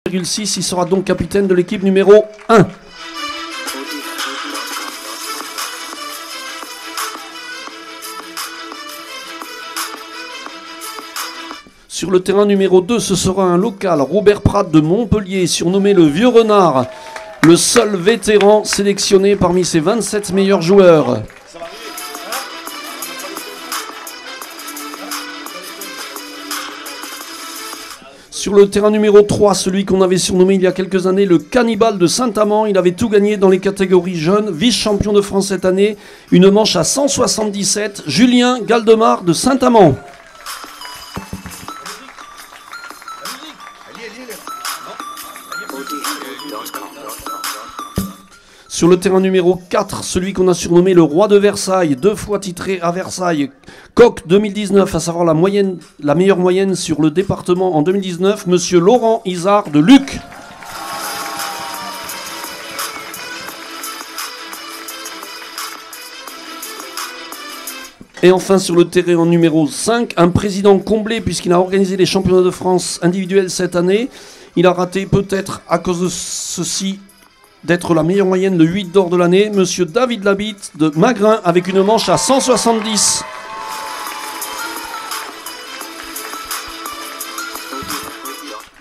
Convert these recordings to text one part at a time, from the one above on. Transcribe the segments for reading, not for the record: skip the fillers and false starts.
6, il sera donc capitaine de l'équipe numéro 1. Sur le terrain numéro 2, ce sera un local, Robert Pratt de Montpellier, surnommé le Vieux Renard, le seul vétéran sélectionné parmi ses 27 meilleurs joueurs. Sur le terrain numéro 3, celui qu'on avait surnommé il y a quelques années le Cannibale de Saint-Amand, il avait tout gagné dans les catégories jeunes, vice-champion de France cette année, une manche à 177, Julien Galdemar de Saint-Amand. Sur le terrain numéro 4, celui qu'on a surnommé le Roi de Versailles, 2 fois titré à Versailles, Coq 2019, à savoir la meilleure moyenne sur le département en 2019, monsieur Laurent Isard de Luc. Et enfin sur le terrain numéro 5, un président comblé puisqu'il a organisé les championnats de France individuels cette année. Il a raté peut-être à cause de ceci d'être la meilleure moyenne, le 8 d'or de l'année, monsieur David Labitte de Magrin avec une manche à 170.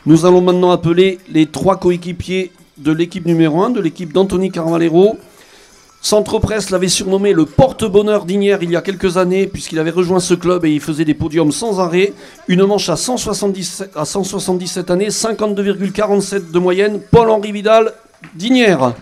Nous allons maintenant appeler les 3 coéquipiers de l'équipe numéro 1, de l'équipe d'Anthony Carvalero. Centre Presse l'avait surnommé le porte-bonheur d'Ignières il y a quelques années, puisqu'il avait rejoint ce club et il faisait des podiums sans arrêt. Une manche à 177 années, 52,47 de moyenne, Paul-Henri Vidal d'Ignières.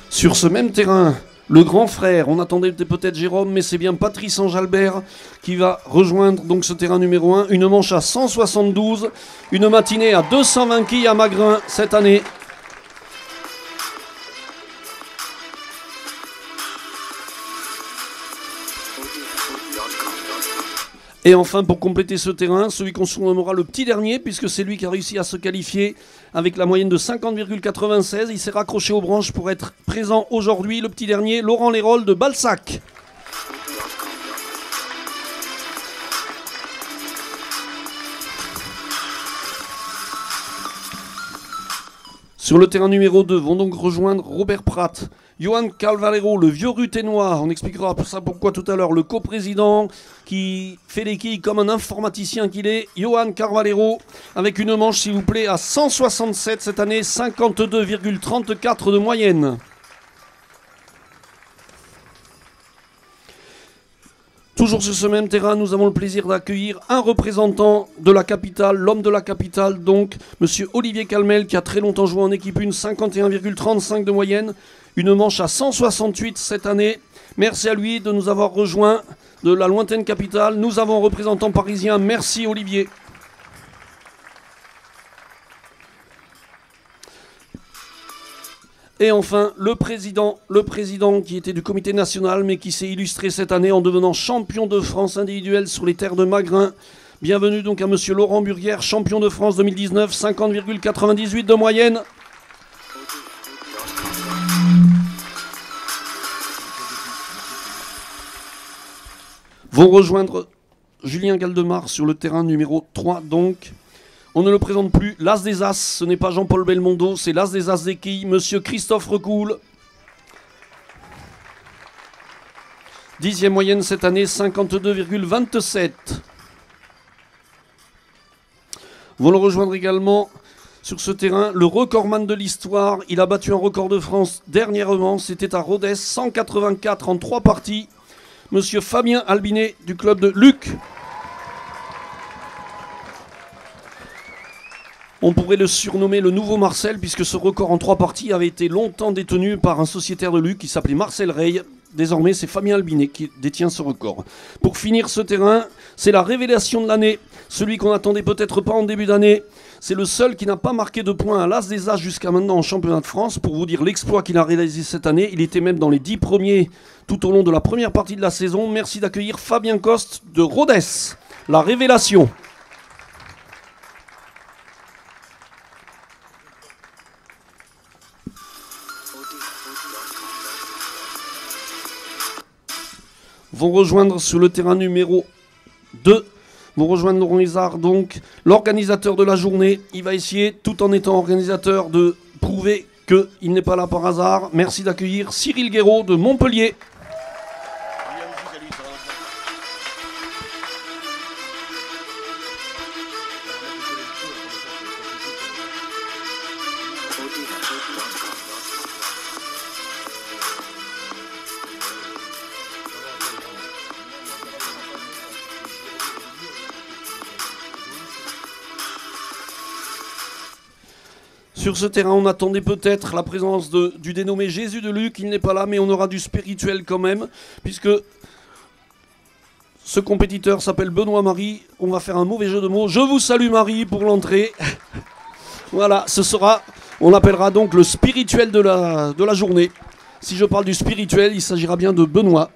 Sur ce même terrain, le grand frère, on attendait peut-être Jérôme, mais c'est bien Patrice Anjalbert qui va rejoindre donc ce terrain numéro 1. Une manche à 172, une matinée à 220 quilles à Magrin cette année. Et enfin, pour compléter ce terrain, celui qu'on surnommera le petit dernier, puisque c'est lui qui a réussi à se qualifier avec la moyenne de 50,96. Il s'est raccroché aux branches pour être présent aujourd'hui. Le petit dernier, Laurent Lérol de Balsac. Sur le terrain numéro 2 vont donc rejoindre Robert Pratt, Johan Carvalero, le vieux ruténois, on expliquera pour ça pourquoi tout à l'heure, le coprésident qui fait les quilles comme un informaticien qu'il est, Johan Carvalero, avec une manche s'il vous plaît à 167 cette année, 52,34 de moyenne. Toujours sur ce même terrain, nous avons le plaisir d'accueillir un représentant de la capitale, l'homme de la capitale, donc monsieur Olivier Calmel, qui a très longtemps joué en équipe 1, 51,35 de moyenne, une manche à 168 cette année. Merci à lui de nous avoir rejoints de la lointaine capitale. Nous avons un représentant parisien, merci Olivier. Et enfin, le président qui était du comité national, mais qui s'est illustré cette année en devenant champion de France individuel sur les terres de Magrin. Bienvenue donc à monsieur Laurent Burguère, champion de France 2019, 50,98 de moyenne. Vont rejoindre Julien Galdemar sur le terrain numéro 3 donc. On ne le présente plus, l'As des As, ce n'est pas Jean-Paul Belmondo, c'est l'As des As des quilles, monsieur Christophe Recoul. 10e moyenne cette année, 52,27. Vont le rejoindre également sur ce terrain le recordman de l'histoire. Il a battu un record de France dernièrement, c'était à Rodez, 184 en 3 parties. Monsieur Fabien Albinet du club de Luc. On pourrait le surnommer le nouveau Marcel, puisque ce record en 3 parties avait été longtemps détenu par un sociétaire de Luc qui s'appelait Marcel Rey. Désormais, c'est Fabien Albinet qui détient ce record. Pour finir ce terrain, c'est la révélation de l'année. Celui qu'on n'attendait peut-être pas en début d'année. C'est le seul qui n'a pas marqué de points à l'As des As jusqu'à maintenant en championnat de France. Pour vous dire l'exploit qu'il a réalisé cette année, il était même dans les 10 premiers tout au long de la première partie de la saison. Merci d'accueillir Fabien Coste de Rodez, la révélation. vont rejoindre sur le terrain numéro 2. Vont rejoindre Laurent Izard, donc l'organisateur de la journée. Il va essayer, tout en étant organisateur, de prouver qu'il n'est pas là par hasard. Merci d'accueillir Cyril Guéraud de Montpellier. Sur ce terrain, on attendait peut-être la présence du dénommé Jésus de Luc. Il n'est pas là, mais on aura du spirituel quand même, puisque ce compétiteur s'appelle Benoît Marie. On va faire un mauvais jeu de mots. Je vous salue Marie pour l'entrée. Voilà, ce sera, on l'appellera donc le spirituel de la journée. Si je parle du spirituel, il s'agira bien de Benoît.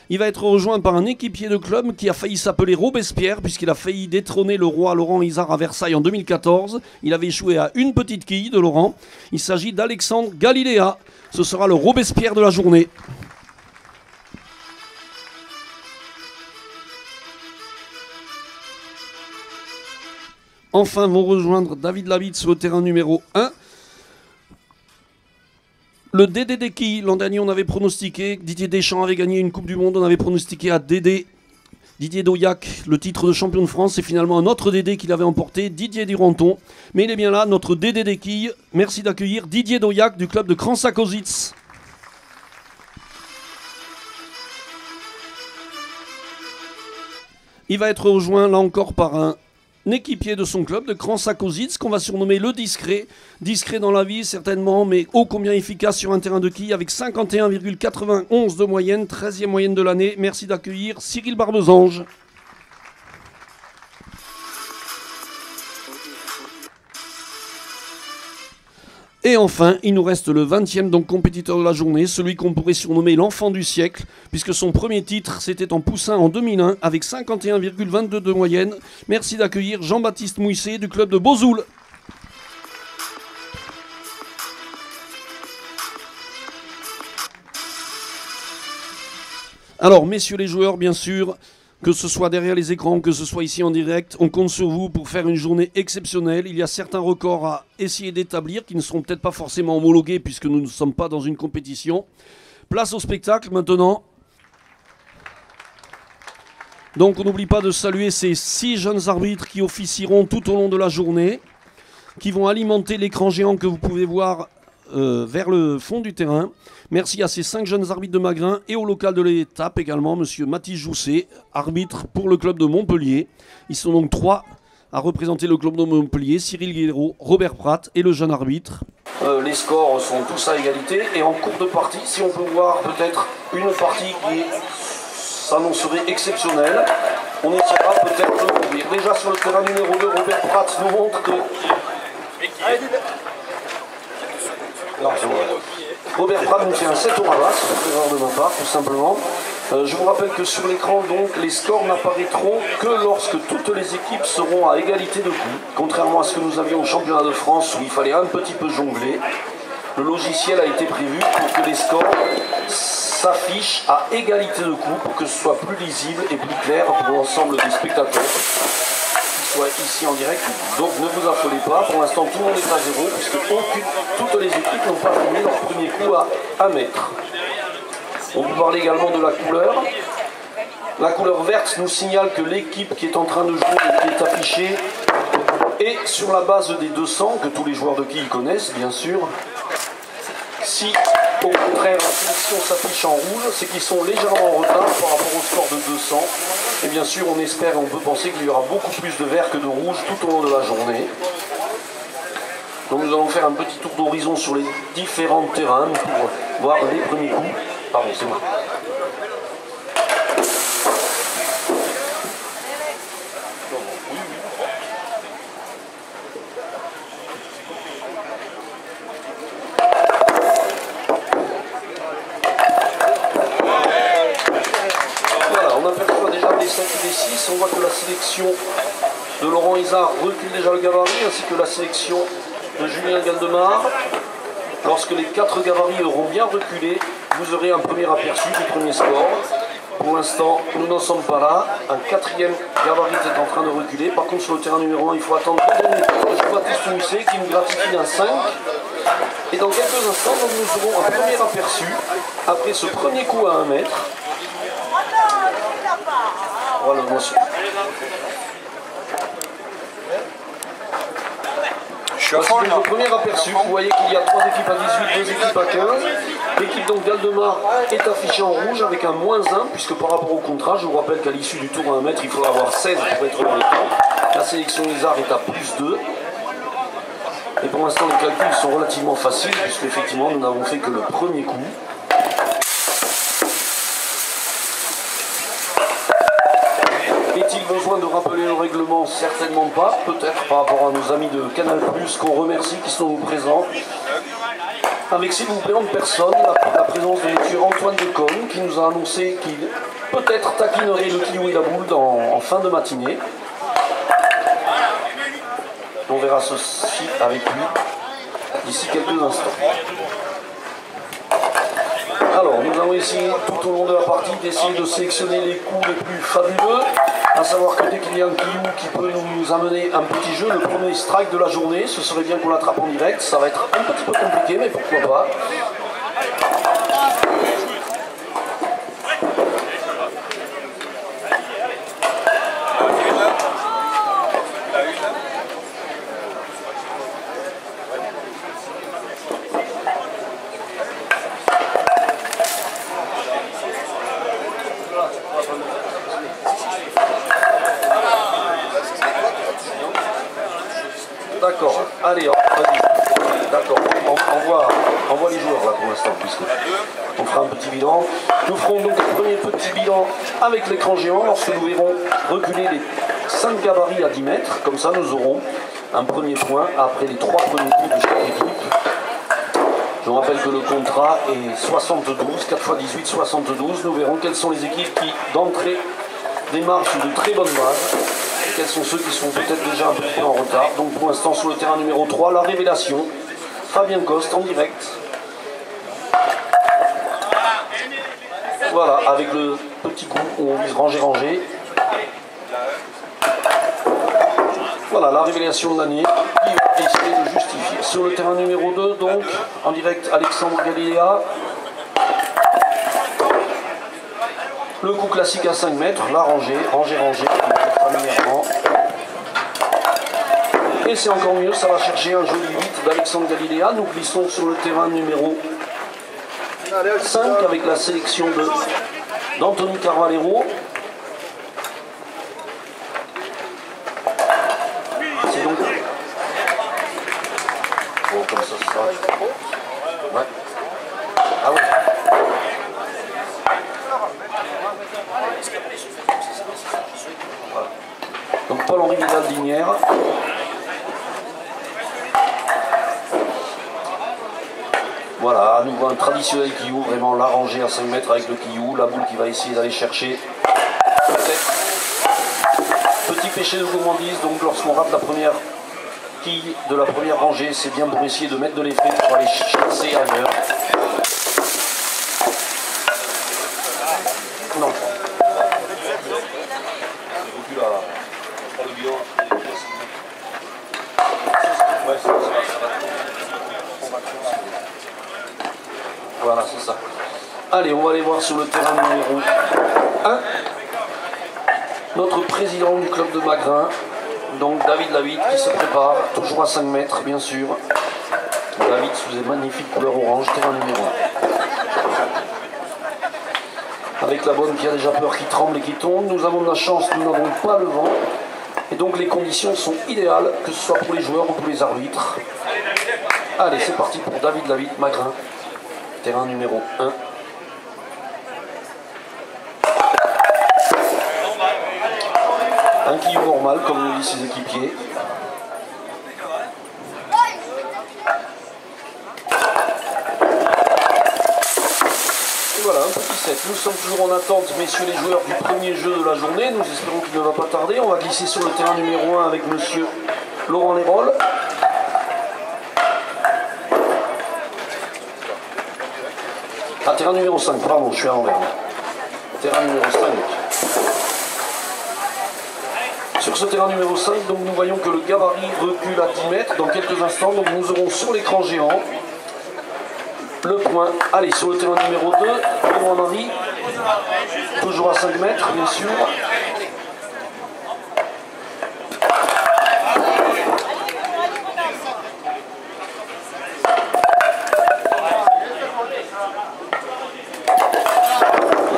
Il va être rejoint par un équipier de club qui a failli s'appeler Robespierre, puisqu'il a failli détrôner le roi Laurent Izard à Versailles en 2014. Il avait échoué à une petite quille de Laurent. Il s'agit d'Alexandre Galiléa. Ce sera le Robespierre de la journée. Enfin vont rejoindre David Labitte sur le terrain numéro 1. Le Dédé des quilles, l'an dernier on avait pronostiqué, Didier Deschamps avait gagné une Coupe du Monde, on avait pronostiqué à Didier Dauillac le titre de champion de France, c'est finalement un autre Dédé qui l'avait emporté, Didier Duranton. Mais il est bien là, notre Dédé des quilles. Merci d'accueillir Didier Dauillac du club de Kranjca-Košice. Il va être rejoint là encore par un équipier de son club de Kranjca-Košice qu'on va surnommer le discret. Discret dans la vie certainement, mais ô combien efficace sur un terrain de quilles avec 51,91 de moyenne, 13e moyenne de l'année. Merci d'accueillir Cyril Barbesange. Et enfin, il nous reste le 20e donc compétiteur de la journée, celui qu'on pourrait surnommer l'enfant du siècle, puisque son premier titre c'était en poussin en 2001 avec 51,22 de moyenne. Merci d'accueillir Jean-Baptiste Mouisset du club de Bozoul. Alors, messieurs les joueurs, bien sûr, que ce soit derrière les écrans, que ce soit ici en direct, on compte sur vous pour faire une journée exceptionnelle. Il y a certains records à essayer d'établir qui ne seront peut-être pas forcément homologués puisque nous ne sommes pas dans une compétition. Place au spectacle maintenant. Donc on n'oublie pas de saluer ces 6 jeunes arbitres qui officieront tout au long de la journée, qui vont alimenter l'écran géant que vous pouvez voir vers le fond du terrain. Merci à ces 5 jeunes arbitres de Magrin et au local de l'étape également, monsieur Mathis Jousset, arbitre pour le club de Montpellier. Ils sont donc 3 à représenter le club de Montpellier, Cyril Guéraud, Robert Pratt et le jeune arbitre. Les scores sont tous à égalité et en cours de partie, si on peut voir peut-être une partie qui s'annoncerait exceptionnelle, on essaiera peut-être de l'ouvrir. Déjà sur le terrain numéro 2, Robert Pratt nous montre que... Robert Pratt nous fait un 7 au rabat, c'est une erreur de ma part, tout simplement. Je vous rappelle que sur l'écran, donc, les scores n'apparaîtront que lorsque toutes les équipes seront à égalité de coups. Contrairement à ce que nous avions au championnat de France où il fallait un petit peu jongler, le logiciel a été prévu pour que les scores s'affichent à égalité de coups, pour que ce soit plus lisible et plus clair pour l'ensemble des spectateurs. Ici en direct, donc ne vous affolez pas, pour l'instant tout le monde est à 0 puisque toutes les équipes n'ont pas fini leur premier coup à mettre. On peut parler également de la couleur. La couleur verte nous signale que l'équipe qui est en train de jouer et qui est affichée est sur la base des 200, que tous les joueurs de quilles connaissent bien sûr. Si au contraire la sélection s'affiche en rouge, c'est qu'ils sont légèrement en retard par rapport au score de 200. Et bien sûr, on espère et on peut penser qu'il y aura beaucoup plus de vert que de rouge tout au long de la journée. Donc nous allons faire un petit tour d'horizon sur les différents terrains pour voir les premiers coups. Pardon, c'est moi. On voit que la sélection de Laurent Izard recule déjà le gabarit, ainsi que la sélection de Julien Galdemar. Lorsque les 4 gabarits auront bien reculé, vous aurez un premier aperçu du premier score. Pour l'instant, nous n'en sommes pas là. Un 4e gabarit est en train de reculer. Par contre, sur le terrain numéro 1, il faut attendre le dernier tour de Jean-Baptiste Mousset qui nous gratifie d'un 5. Et dans quelques instants, nous aurons un premier aperçu après ce premier coup à 1 mètre. Voilà, monsieur. Voici donc le premier aperçu. Vous voyez qu'il y a 3 équipes à 18, 2 équipes à 15. L'équipe donc d'Aldemar est affichée en rouge avec un -1, puisque par rapport au contrat, je vous rappelle qu'à l'issue du tour à 1 mètre, il faudra avoir 16 pour être dans les temps. La sélection Lézard est à +2. Et pour l'instant, les calculs sont relativement faciles, puisque effectivement, nous n'avons fait que le premier coup. Est-il besoin de rappeler le règlement? Certainement pas, peut-être par rapport à nos amis de Canal+, qu'on remercie, qui sont présents. Avec, s'il vous plaît, en personne, la présence de M. Antoine Decombe, qui nous a annoncé qu'il peut-être taquinerait le Kiou et la boule en fin de matinée. On verra ceci avec lui d'ici quelques instants. Alors, nous allons essayer tout au long de la partie d'essayer de sélectionner les coups les plus fabuleux. À savoir que dès qu'il y a un Kiou qui peut nous amener un petit jeu, le premier strike de la journée, ce serait bien qu'on l'attrape en direct. Ça va être un petit peu compliqué, mais pourquoi pas. D'accord, allez, vas-y. D'accord, envoie les joueurs là pour l'instant, puisque on fera un petit bilan. Nous ferons donc un premier petit bilan avec l'écran géant lorsque nous verrons reculer les 5 gabarits à 10 mètres. Comme ça, nous aurons un premier point après les 3 premiers coups de chaque équipe. Je vous rappelle que le contrat est 72, 4 x 18, 72. Nous verrons quelles sont les équipes qui, d'entrée, démarrent sur de très bonnes bases. Quels sont ceux qui sont peut-être déjà un peu en retard. Donc pour l'instant sur le terrain numéro 3, la révélation. Fabien Coste en direct. Voilà, avec le petit coup où on vise ranger. Voilà, la révélation de l'année qui va essayer de justifier. Sur le terrain numéro 2, donc, en direct, Alexandre Galiléa. Le coup classique à 5 mètres, la rangée, familièrement. Et c'est encore mieux, ça va chercher un joli 8 d'Alexandre Galiléa. Nous glissons sur le terrain numéro 5 avec la sélection d'Anthony Carvalero. C'est donc... Bon, comme ça sera... Ouais. Ah oui. Voilà. Donc Paul-Henri Vidal-Dinière. Voilà, à nouveau un traditionnel Kiou, vraiment la rangée à 5 mètres avec le Kiou, la boule qui va essayer d'aller chercher. Petit péché de gourmandise, donc lorsqu'on rate la première quille de la première rangée, c'est bien pour essayer de mettre de l'effet pour aller chasser ailleurs. Non. Voilà, c'est ça. Allez, on va aller voir sur le terrain numéro 1 notre président du club de Magrin, donc David Lavitte, qui se prépare, toujours à 5 mètres, bien sûr. David sous des magnifiques couleurs orange, terrain numéro 1. Avec la bonne qui a déjà peur, qui tremble et qui tombe. Nous avons de la chance, nous n'avons pas le vent. Et donc les conditions sont idéales, que ce soit pour les joueurs ou pour les arbitres. Allez, c'est parti pour David Lavitte, Magrin. Terrain numéro 1. Un Kiou normal, comme nous disent ses équipiers. Et voilà, un petit set. Nous sommes toujours en attente, messieurs les joueurs, du premier jeu de la journée. Nous espérons qu'il ne va pas tarder. On va glisser sur le terrain numéro 1 avec monsieur Laurent Lérol. Ah, terrain numéro 5, pardon, je suis à l'envers. Terrain numéro 5. Sur ce terrain numéro 5, donc, nous voyons que le gabarit recule à 10 mètres dans quelques instants. Donc nous aurons sur l'écran géant le point. Allez, sur le terrain numéro 2, Henri, toujours à 5 mètres, bien sûr.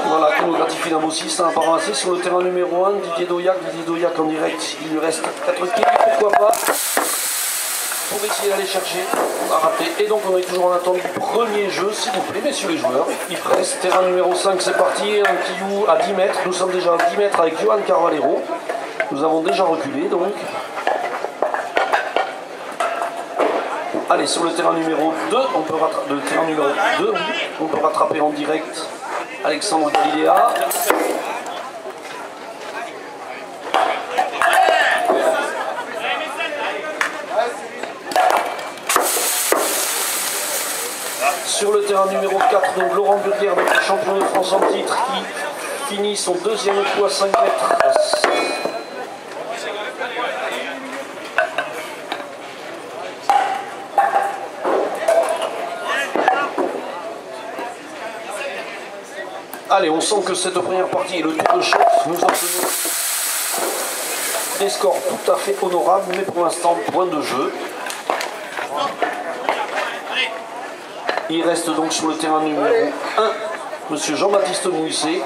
Voilà, qui nous gratifie d'un beau 6, ça n'a pas ramassé. Sur le terrain numéro 1, Didier Dauillac en direct, il lui reste 4 kills, pourquoi pas, pour essayer d'aller chercher. On a raté. Et donc on est toujours en attente du premier jeu, s'il vous plaît, messieurs les joueurs. Il presse, terrain numéro 5, c'est parti, un quillou à 10 mètres. Nous sommes déjà à 10 mètres avec Johan Carvalero. Nous avons déjà reculé donc. Allez, sur le terrain numéro 2, on peut rattraper en direct Alexandre Galilea. Sur le terrain numéro 4, donc Laurent Burguer, notre champion de France en titre, qui finit son deuxième coup à 5 mètres. Allez, on sent que cette première partie est le tour de chauffe. Nous obtenons des scores tout à fait honorables, mais pour l'instant, point de jeu. Il reste donc sur le terrain numéro 1, monsieur Jean-Baptiste Mousset,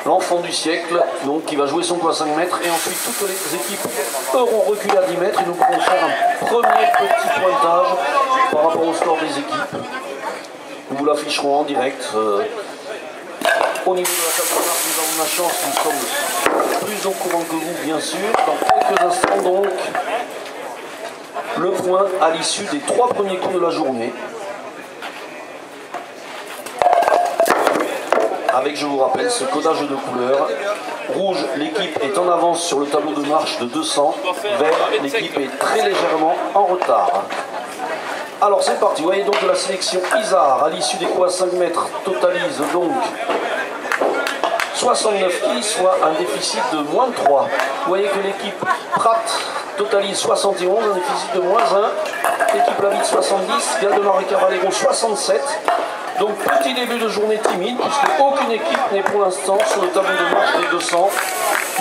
l'enfant du siècle, donc qui va jouer son coup à 5 mètres. Et ensuite, toutes les équipes auront reculé à 10 mètres et nous pourrons faire un premier petit pointage par rapport au score des équipes. Nous vous l'afficherons en direct. Au niveau de la table de marque, nous avons la chance, nous sommes plus au courant que vous, bien sûr. Dans quelques instants, donc, le point à l'issue des 3 premiers coups de la journée. Avec, je vous rappelle, ce codage de couleurs. Rouge, l'équipe est en avance sur le tableau de marche de 200. Vert, l'équipe est très légèrement en retard. Alors c'est parti, vous voyez donc que la sélection Isard, à l'issue des coups à 5 mètres, totalise donc 69 kills, soit un déficit de moins de 3. Vous voyez que l'équipe Pratt totalise 71, un déficit de moins 1. L'équipe Lavite 70, Galdemar et Carvalero 67. Donc petit début de journée timide, puisque aucune équipe n'est pour l'instant sur le tableau de marche des 200.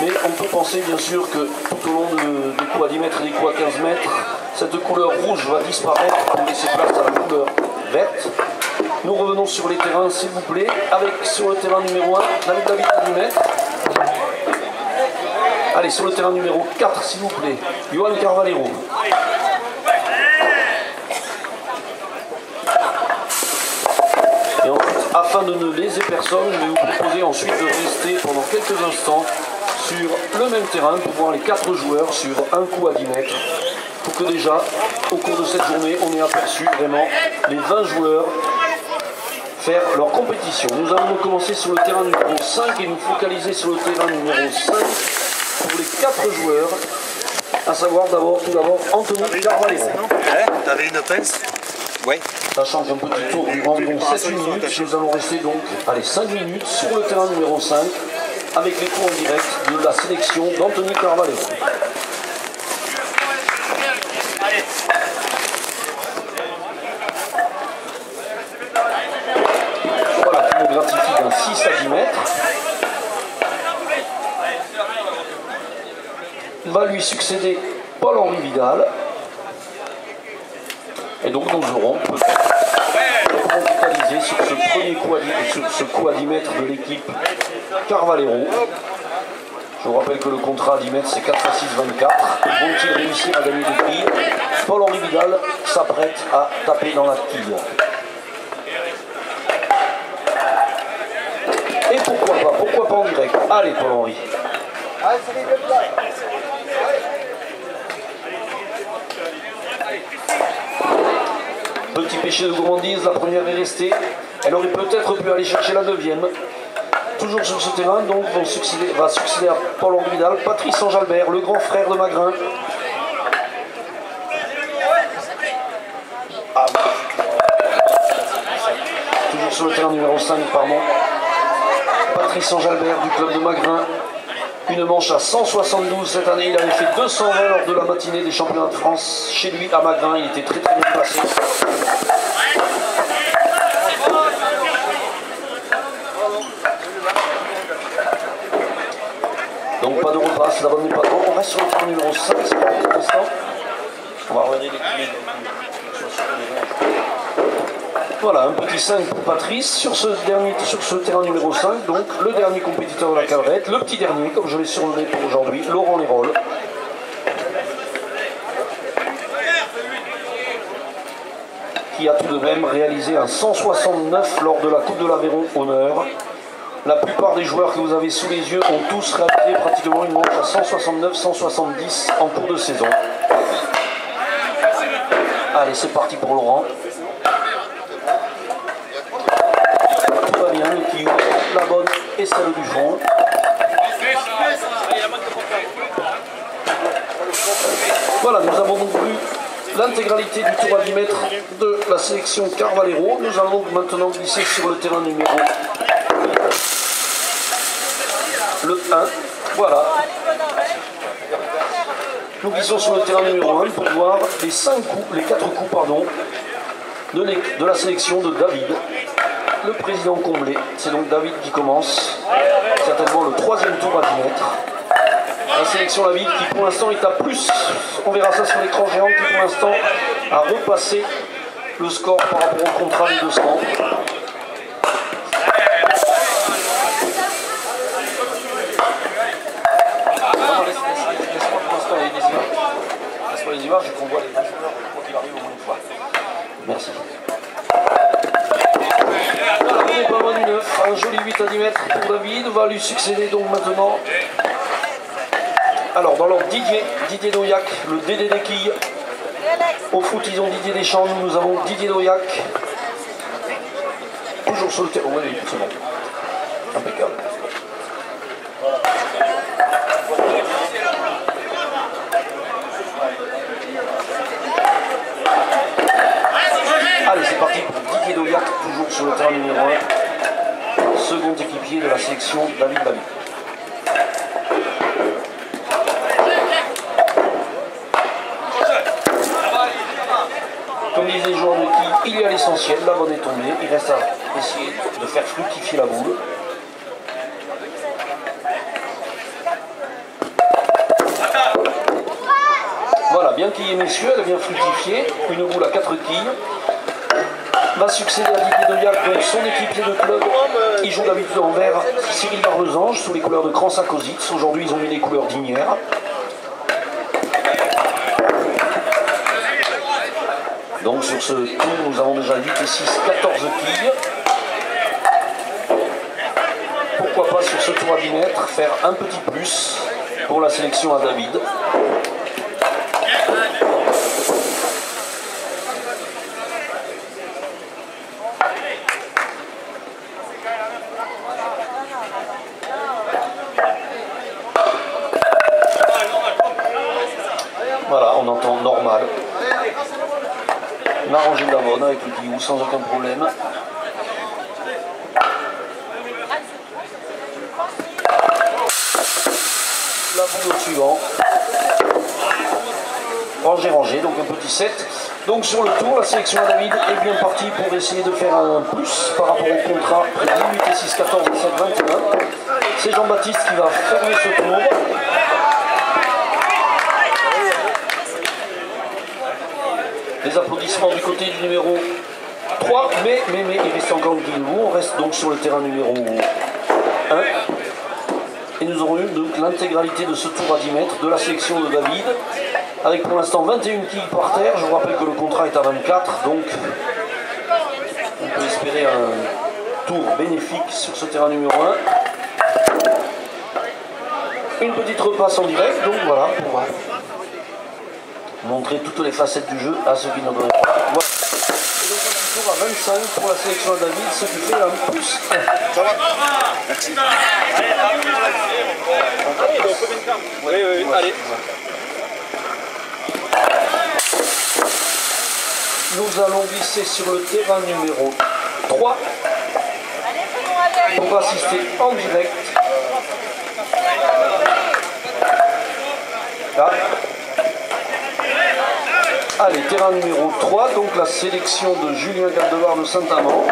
Mais on peut penser bien sûr que tout au long des coups à 10 mètres et des coups à 15 mètres, cette couleur rouge va disparaître pour laisser place à la couleur verte. Nous revenons sur les terrains, s'il vous plaît, avec sur le terrain numéro 1, David à 10 mètres. Allez, sur le terrain numéro 4, s'il vous plaît, Johan Carvalero. Et ensuite, afin de ne léser personne, je vais vous proposer ensuite de rester pendant quelques instants sur le même terrain pour voir les 4 joueurs sur un coup à 10 mètres. Pour que déjà, au cours de cette journée, on ait aperçu vraiment les 20 joueurs faire leur compétition. Nous allons commencer sur le terrain numéro 5 et nous focaliser sur le terrain numéro 5 pour les 4 joueurs, à savoir tout d'abord Anthony Carvalero. T'avais une pince? Oui. Sachant qu'un petit tour dure environ 7 minutes, nous allons rester donc 5 minutes sur le terrain numéro 5 avec les coups en direct de la sélection d'Anthony Carvalero. Voilà, qui nous gratifie d'un 6 à 10 mètres. Va lui succéder Paul-Henri Vidal. Et donc nous aurons focaliser sur ce coup à 10 mètres de l'équipe Carvalero. Je vous rappelle que le contrat à 10 mètres c'est 4 à 6, 24. Vont-ils réussir à gagner des prix? Paul-Henri Vidal s'apprête à taper dans la quille. Et pourquoi pas en direct? Allez Paul-Henri. Petit péché de gourmandise, la première est restée. Elle aurait peut-être pu aller chercher la deuxième. Toujours sur ce terrain, donc va succéder à Paul-Henri Vidal, Patrice Anjalbert, le grand frère de Magrin. Toujours sur le terrain numéro 5, pardon. Patrice Angelbert du club de Magrin. Une manche à 172 cette année. Il avait fait 220 lors de la matinée des championnats de France chez lui à Magrin. Il était très bien placé. Donc pas de repasse, la bonne n'est pas trop. On reste sur le terrain numéro 5 pour l'instant. On va regarder les. Voilà, un petit 5 pour Patrice sur ce terrain numéro 5, donc le dernier compétiteur de la cabrette, le petit dernier, comme je l'ai surnommé pour aujourd'hui, Laurent Lérol. Qui a tout de même réalisé un 169 lors de la Coupe de l'Aveyron Honneur. La plupart des joueurs que vous avez sous les yeux ont tous réalisé pratiquement une manche à 169-170 en cours de saison. Allez, c'est parti pour Laurent. Tout va bien, le qui la bonne et celle du fond. Voilà, nous avons donc vu l'intégralité du tour à 10 mètres de la sélection Carvalero. Nous allons donc maintenant glisser sur le terrain numéro le 1. Voilà. Nous glissons sur le terrain numéro 1 pour voir les 4 coups de la sélection de David, le président comblé. C'est donc David qui commence, certainement le 3e tour à 10 mètres. La sélection David qui pour l'instant est à plus, on verra ça sur l'écran géant, qui pour l'instant a repassé le score par rapport au contrat des 200. Laisse-moi les images et qu'on voit les deux joueurs quoi qu'il arrive au moins une fois. Merci. Alors, on est pas loin du 9, un joli 8 à 10 mètres pour David, va lui succéder donc maintenant. Alors dans l'ordre Didier Doyac, le Dédé des quilles. Au foot ils ont Didier Deschamps, nous avons Didier Doyac. Toujours sur le terrain, oui, c'est bon. Impeccable. Allez, c'est parti pour Didier Doyac, toujours sur le terrain numéro 1. Second équipier de la sélection David David. Comme disait les joueurs de qui, il y a l'essentiel, la bonne est tombée. Il reste à essayer de faire fructifier la boule. Voilà, bien qu'il y ait messieurs, elle a bien fructifié. Une boule à 4 quilles. Va succéder à Didier Doyac, donc son équipier de club. Il joue d'habitude en vert, Cyril Barbesange, sous les couleurs de Cransac-Ozitz. Aujourd'hui, ils ont mis les couleurs d'Ignières. Donc sur ce tour, nous avons déjà 8 et 6, 14 quilles. Pourquoi pas sur ce tour à 10 mètres faire un petit plus pour la sélection à David. Voilà, on entend normal. On a rangé de la bonne avec le guillou sans aucun problème. La boule au suivant. Rangé, donc un petit 7. Donc sur le tour, la sélection à David est bien partie pour essayer de faire un plus par rapport au contrat. 8 et 6, 14 et 7, 21. C'est Jean-Baptiste qui va fermer ce tour. Les applaudissements du côté du numéro 3, mais il reste encore une guillemot. On reste donc sur le terrain numéro 1. Et nous aurons eu donc l'intégralité de ce tour à 10 mètres de la sélection de David, avec pour l'instant 21 quilles par terre. Je vous rappelle que le contrat est à 24, donc on peut espérer un tour bénéfique sur ce terrain numéro 1. Une petite repasse en direct, donc voilà, pour montrer toutes les facettes du jeu à ceux qui n'en connaissent pas. Voilà. Et donc un petit tour à 25 pour la sélection de David, ce qui fait un plus 1. Ça va. Merci. Oui, allez. Nous allons glisser sur le terrain numéro 3 pour assister en direct. Là. Allez, terrain numéro 3, donc la sélection de Julien Galdemar de Saint-Amand.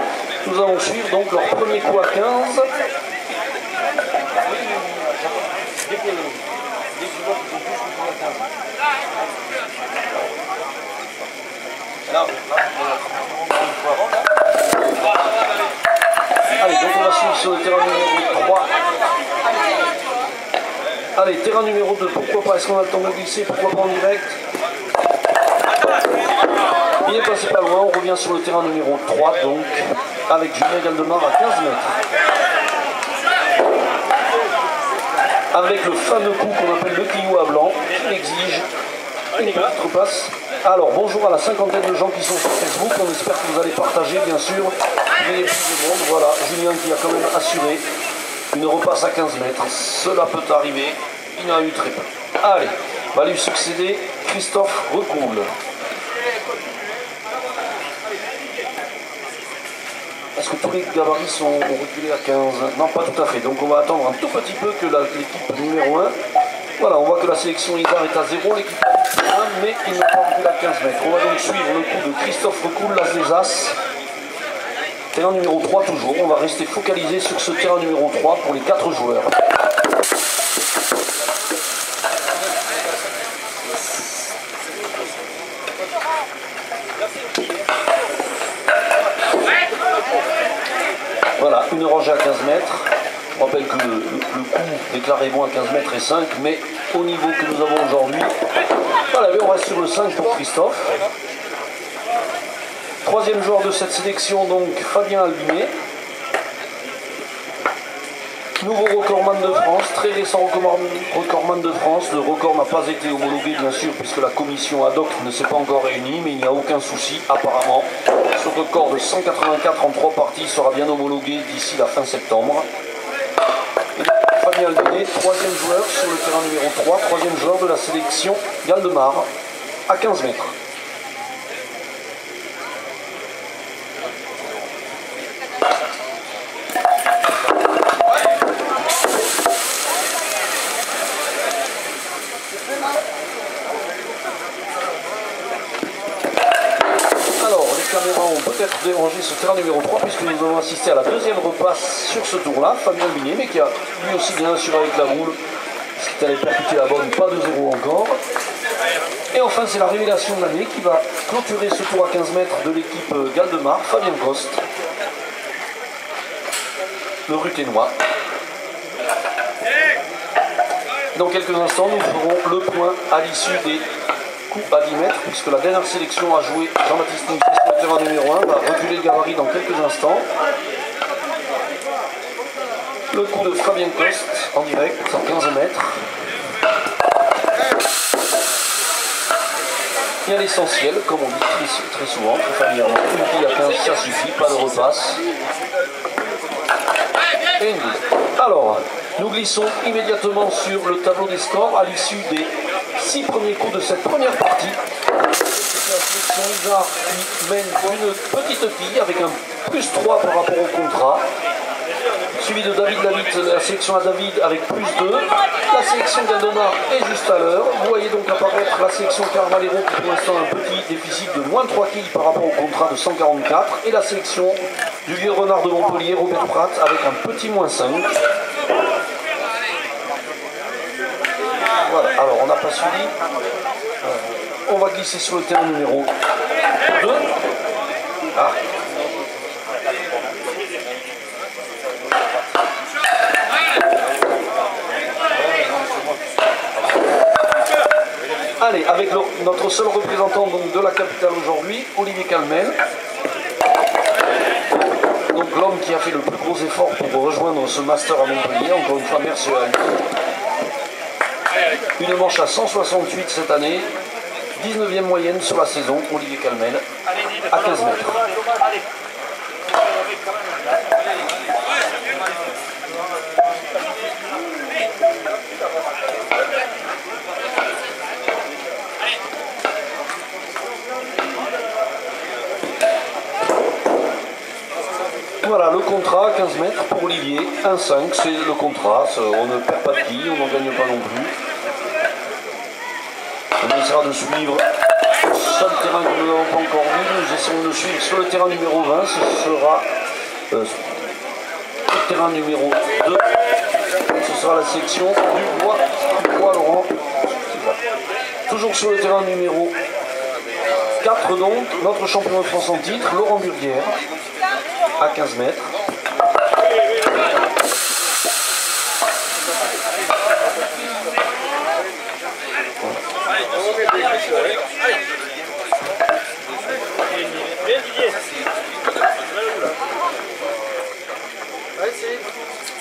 Nous allons suivre donc leur premier coup à 15. Allez, donc on va suivre sur le terrain numéro 3. Allez, terrain numéro 2, pourquoi pas? Est-ce qu'on a le temps de glisser? Pourquoi pas en direct? Il est passé pas loin, on revient sur le terrain numéro 3, donc, avec Julien Galdemar à 15 mètres. Avec le fameux coup qu'on appelle le Kiyou à blanc, qui exige une petite repasse. Alors, bonjour à la cinquantaine de gens qui sont sur Facebook, on espère que vous allez partager, bien sûr. Il y a plus de monde, voilà, Julien qui a quand même assuré une repasse à 15 mètres. Cela peut arriver, il y en a eu très peu. Allez, va lui succéder Christophe Recoule. Est-ce que tous les gabarits sont reculés à 15? Non, pas tout à fait. Donc on va attendre un tout petit peu que l'équipe numéro 1. Voilà, on voit que la sélection Isard est à 0, l'équipe 1, mais il n'a pas reculé à 15 mètres. On va donc suivre le coup de Christophe Recoule, l'As des As. Terrain numéro 3 toujours. On va rester focalisé sur ce terrain numéro 3 pour les 4 joueurs. Voilà, une rangée à 15 mètres. Je rappelle que le coup déclaré bon à 15 mètres est 5, mais au niveau que nous avons aujourd'hui, voilà, on reste sur le 5 pour Christophe. Troisième joueur de cette sélection, donc Fabien Albinet. Nouveau recordman de France, très récent recordman de France. Le record n'a pas été homologué, bien sûr, puisque la commission ad hoc ne s'est pas encore réunie, mais il n'y a aucun souci, apparemment. Ce record de 184 en 3 parties sera bien homologué d'ici la fin septembre. Et Fabien Albinet, troisième joueur sur le terrain numéro 3, troisième joueur de la sélection Galdemar, à 15 mètres. Peut-être déranger ce terrain numéro 3 puisque nous avons assisté à la deuxième repasse sur ce tour-là, Fabien Albinet, mais qui a lui aussi bien assuré avec la boule, ce qui allait percuter la bonne, pas de 0 encore. Et enfin c'est la révélation de l'année qui va clôturer ce tour à 15 mètres de l'équipe Galdemar, Fabien Coste, le Ruténois. Dans quelques instants nous ferons le point à l'issue des coups à 10 mètres, puisque la dernière sélection a joué Jean-Baptiste Nice sur le terrain numéro 1, va reculer le gabarit dans quelques instants. Le coup de Fabien Coste en direct, à 15 mètres. Il y a l'essentiel, comme on dit très souvent, très familièrement. Une pile à 15, ça suffit, pas de repasse. Et une boule. Alors, nous glissons immédiatement sur le tableau des scores à l'issue des 6 premiers coups de cette première partie. C'est la sélection Isard qui mène d'une petite pille avec un +3 par rapport au contrat. Suivi de David la sélection à David avec +2. La sélection Galdemar est juste à l'heure. Vous voyez donc apparaître la sélection Carvalero qui pour l'instant a un petit déficit de moins 3 quilles par rapport au contrat de 144. Et la sélection du Vieux Renard de Montpellier, Robert Pratt, avec un petit -5. Voilà, alors on n'a pas suivi. On va glisser sur le terrain numéro 2. Ah. Allez, avec notre seul représentant donc, de la capitale aujourd'hui, Olivier Calmel. Donc l'homme qui a fait le plus gros effort pour rejoindre ce master à Montpellier. Encore une fois, merci à lui. Une manche à 168 cette année. 19e moyenne sur la saison, Olivier Calmel, à 15 mètres. Voilà le contrat, 15 mètres pour Olivier, 1,5, c'est le contrat, on ne perd pas de quilles, on n'en gagne pas non plus. On essaiera de suivre seul terrain que nous n'avons pas encore vu, nous essayons de le suivre sur le terrain numéro 20, ce sera le terrain numéro 2, ce sera la section du bois Laurent. Toujours sur le terrain numéro 4 donc, notre champion de France en titre, Laurent Burguière, à 15 mètres.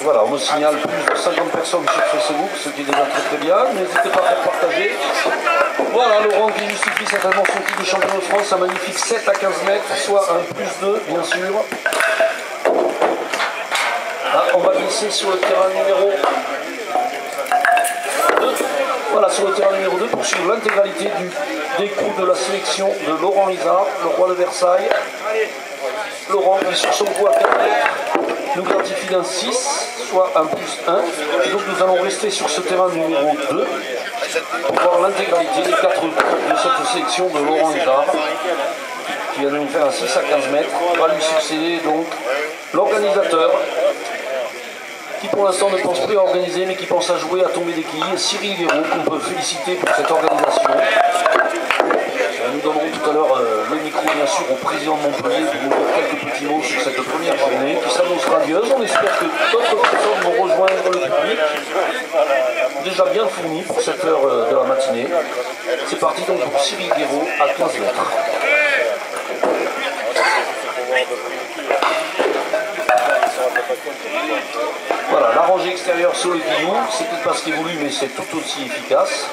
Voilà, on me signale plus de 50 personnes sur Facebook, ce qui est déjà très bien. N'hésitez pas à faire partager. Voilà, Laurent qui justifie certainement son titre de champion de France, un magnifique 7 à 15 mètres, soit un plus 2, bien sûr. Ah, on va glisser sur le terrain numéro 2. Voilà, sur le terrain numéro 2, pour suivre l'intégralité des coups de la sélection de Laurent Izard, le roi de Versailles. Laurent qui sur son coup à 4 mètres nous gratifie d'un 6, soit un plus 1. Et donc nous allons rester sur ce terrain numéro 2 pour voir l'intégralité des 4 coups de cette sélection de Laurent Izard, qui vient de nous faire un 6 à 15 mètres. Va lui succéder donc l'organisateur, qui pour l'instant ne pense plus à organiser, mais qui pense à jouer, à tomber des quilles, Cyril Guéraud, qu'on peut féliciter pour cette organisation. Nous donnerons tout à l'heure le micro, bien sûr, au président de Montpellier pour nous dire quelques petits mots sur cette première journée qui s'annonce radieuse. On espère que d'autres personnes vont rejoindre le public, déjà bien fourni pour cette heure de la matinée. C'est parti donc pour Cyril Guéraud à 15 mètres. Voilà, la rangée extérieure sur le guillou, c'est peut-être pas ce qui est voulu, mais c'est tout aussi efficace.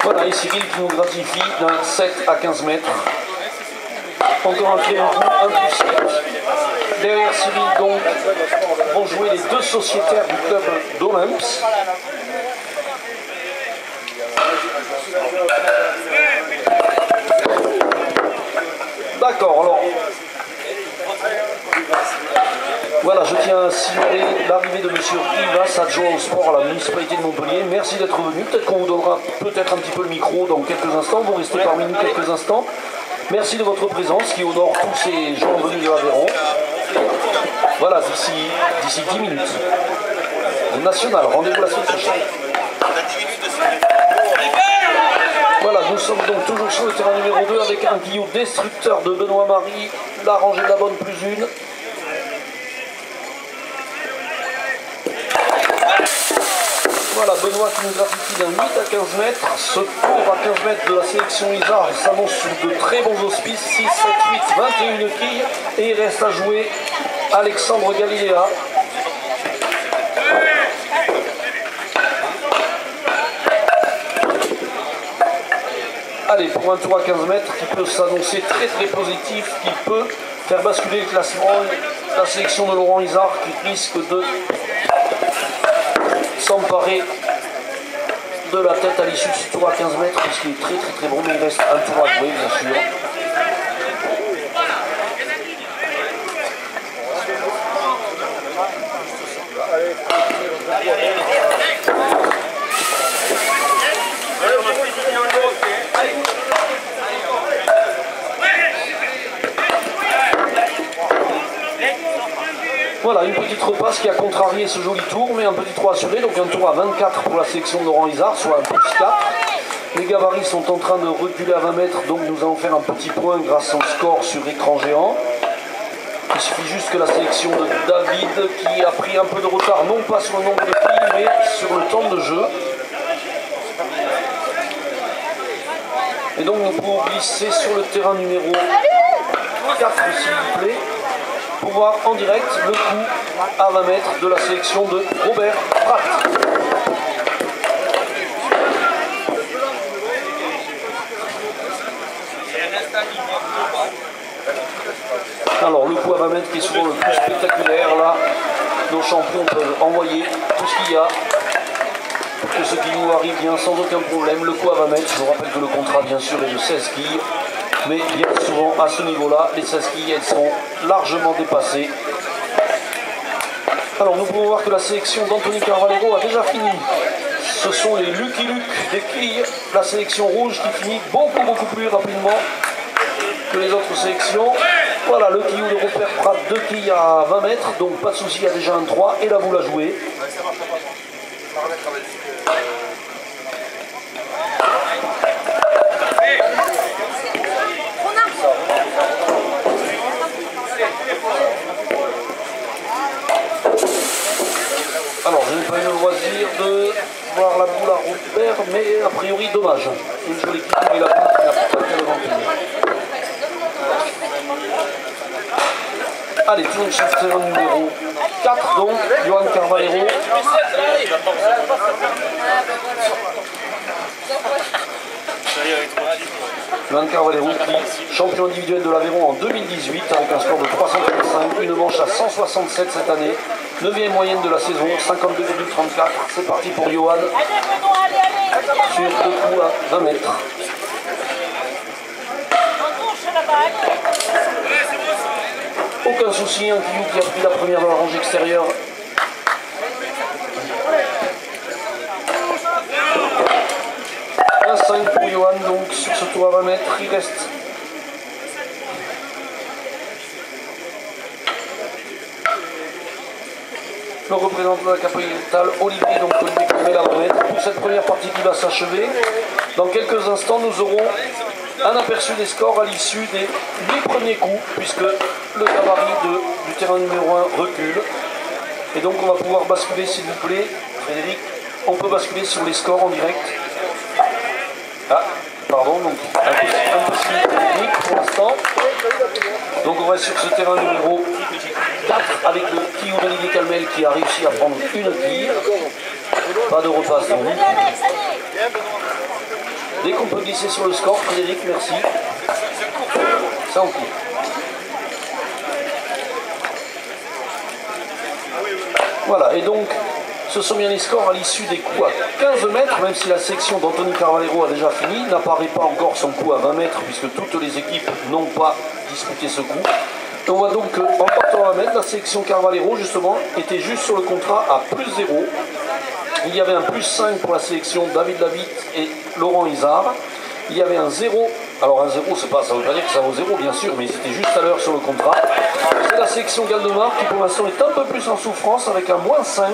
Voilà, et Cyril qui nous gratifie d'un 7 à 15 mètres. Encore un très bon coup, un plus 7. Derrière Cyril, donc, vont jouer les deux sociétaires du club d'Olymps. D'accord, alors. Voilà, je tiens à signaler l'arrivée de M. Rivas, adjoint au sport à la municipalité de Montpellier. Merci d'être venu. Peut-être qu'on vous donnera peut-être un petit peu le micro dans quelques instants. Vous restez parmi nous quelques instants. Merci de votre présence qui honore tous ces gens venus de l'Aveyron. Voilà, d'ici 10 minutes. Le national, rendez-vous la semaine prochaine. Voilà, nous sommes donc toujours sur le terrain numéro 2 avec un guillot destructeur de Benoît Marie. La rangée de la bonne plus une. Voilà, Benoît qui nous gratifie d'un 8 à 15 mètres. Ce tour à 15 mètres de la sélection Izard s'annonce sous de très bons auspices. 6, 7, 8, 21 quilles. Et il reste à jouer Alexandre Galiléa. Allez, pour un tour à 15 mètres qui peut s'annoncer très très positif, qui peut faire basculer le classement. La sélection de Laurent Izard qui risque de s'emparer de la tête à l'issue de ce tour à 15 mètres, puisqu'il est très très très bon, mais il reste un tour à jouer, bien sûr. Voilà, une petite repasse qui a contrarié ce joli tour, mais un petit 3 assuré, donc un tour à 24 pour la sélection de Laurent Izard, soit un plus 4. Les gabarits sont en train de reculer à 20 mètres, donc nous allons faire un petit point grâce au score sur écran géant. Il suffit juste que la sélection de David, qui a pris un peu de retard, non pas sur le nombre de quilles, mais sur le temps de jeu. Et donc nous pouvons glisser sur le terrain numéro 4, s'il vous plaît, pour voir en direct le coup à 20 mètres de la sélection de Robert Pratt. Alors le coup à 20 mètres qui est souvent le plus spectaculaire, là nos champions peuvent envoyer tout ce qu'il y a. que ce quillou arrive bien sans aucun problème. Le coup à 20 mètres, je vous rappelle que le contrat bien sûr est de 16 quilles, mais bien souvent à ce niveau-là, les 16 quilles elles sont largement dépassées. Alors nous pouvons voir que la sélection d'Anthony Carvalero a déjà fini. Ce sont les Lucky Luke des quilles, la sélection rouge qui finit beaucoup plus rapidement que les autres sélections. Voilà le quillou de Robert Pratt, 2 quilles à 20 mètres, donc pas de souci, il y a déjà un 3 et la boule à jouer. Alors je n'ai pas eu le loisir de voir la boule à Robert, mais a priori dommage. Une jolie quille, mais la boule qui n'a pas tellement fini. Allez, toujours une chasse numéro 4, donc, Johan Carvalero. Johan Carvalero qui, champion individuel de l'Aveyron en 2018, avec un score de 335, une manche à 167 cette année, 9e moyenne de la saison, 52,34. C'est parti pour Johan, sur le coup à 20 mètres. Aucun souci, un quillou qui a pris la première dans la rangée extérieure. Un 5 pour Johan, donc sur ce tour à 20 mètres, il reste le représentant de la capitale, Olivier, donc Olivier Camel à 20 mètres, pour cette première partie qui va s'achever. Dans quelques instants, nous aurons un aperçu des scores à l'issue des 8 premiers coups, puisque le gabarit du terrain numéro 1 recule. Et donc on va pouvoir basculer, s'il vous plaît, Frédéric, on peut basculer sur les scores en direct. Ah, pardon, donc impossibilité technique pour l'instant. Donc on reste sur ce terrain numéro 4 avec le quillou d'Olivier Calmel qui a réussi à prendre une quille. Pas de repasse non. Dès qu'on peut glisser sur le score, Frédéric, merci. Ça en court. Voilà, et donc ce sont bien les scores à l'issue des coups à 15 mètres, même si la section d'Anthony Carvalero a déjà fini, n'apparaît pas encore son coup à 20 mètres, puisque toutes les équipes n'ont pas disputé ce coup. Et on voit donc qu'en partant à 20 mètres, la section Carvalero, justement, était juste sur le contrat à plus 0. Il y avait un plus 5 pour la sélection David Lavitte et Laurent Isard. Il y avait un 0. Alors un 0, ça ne veut pas dire que ça vaut 0, bien sûr, mais c'était juste à l'heure sur le contrat. C'est la section Galdemar qui pour l'instant est un peu plus en souffrance avec un moins 5.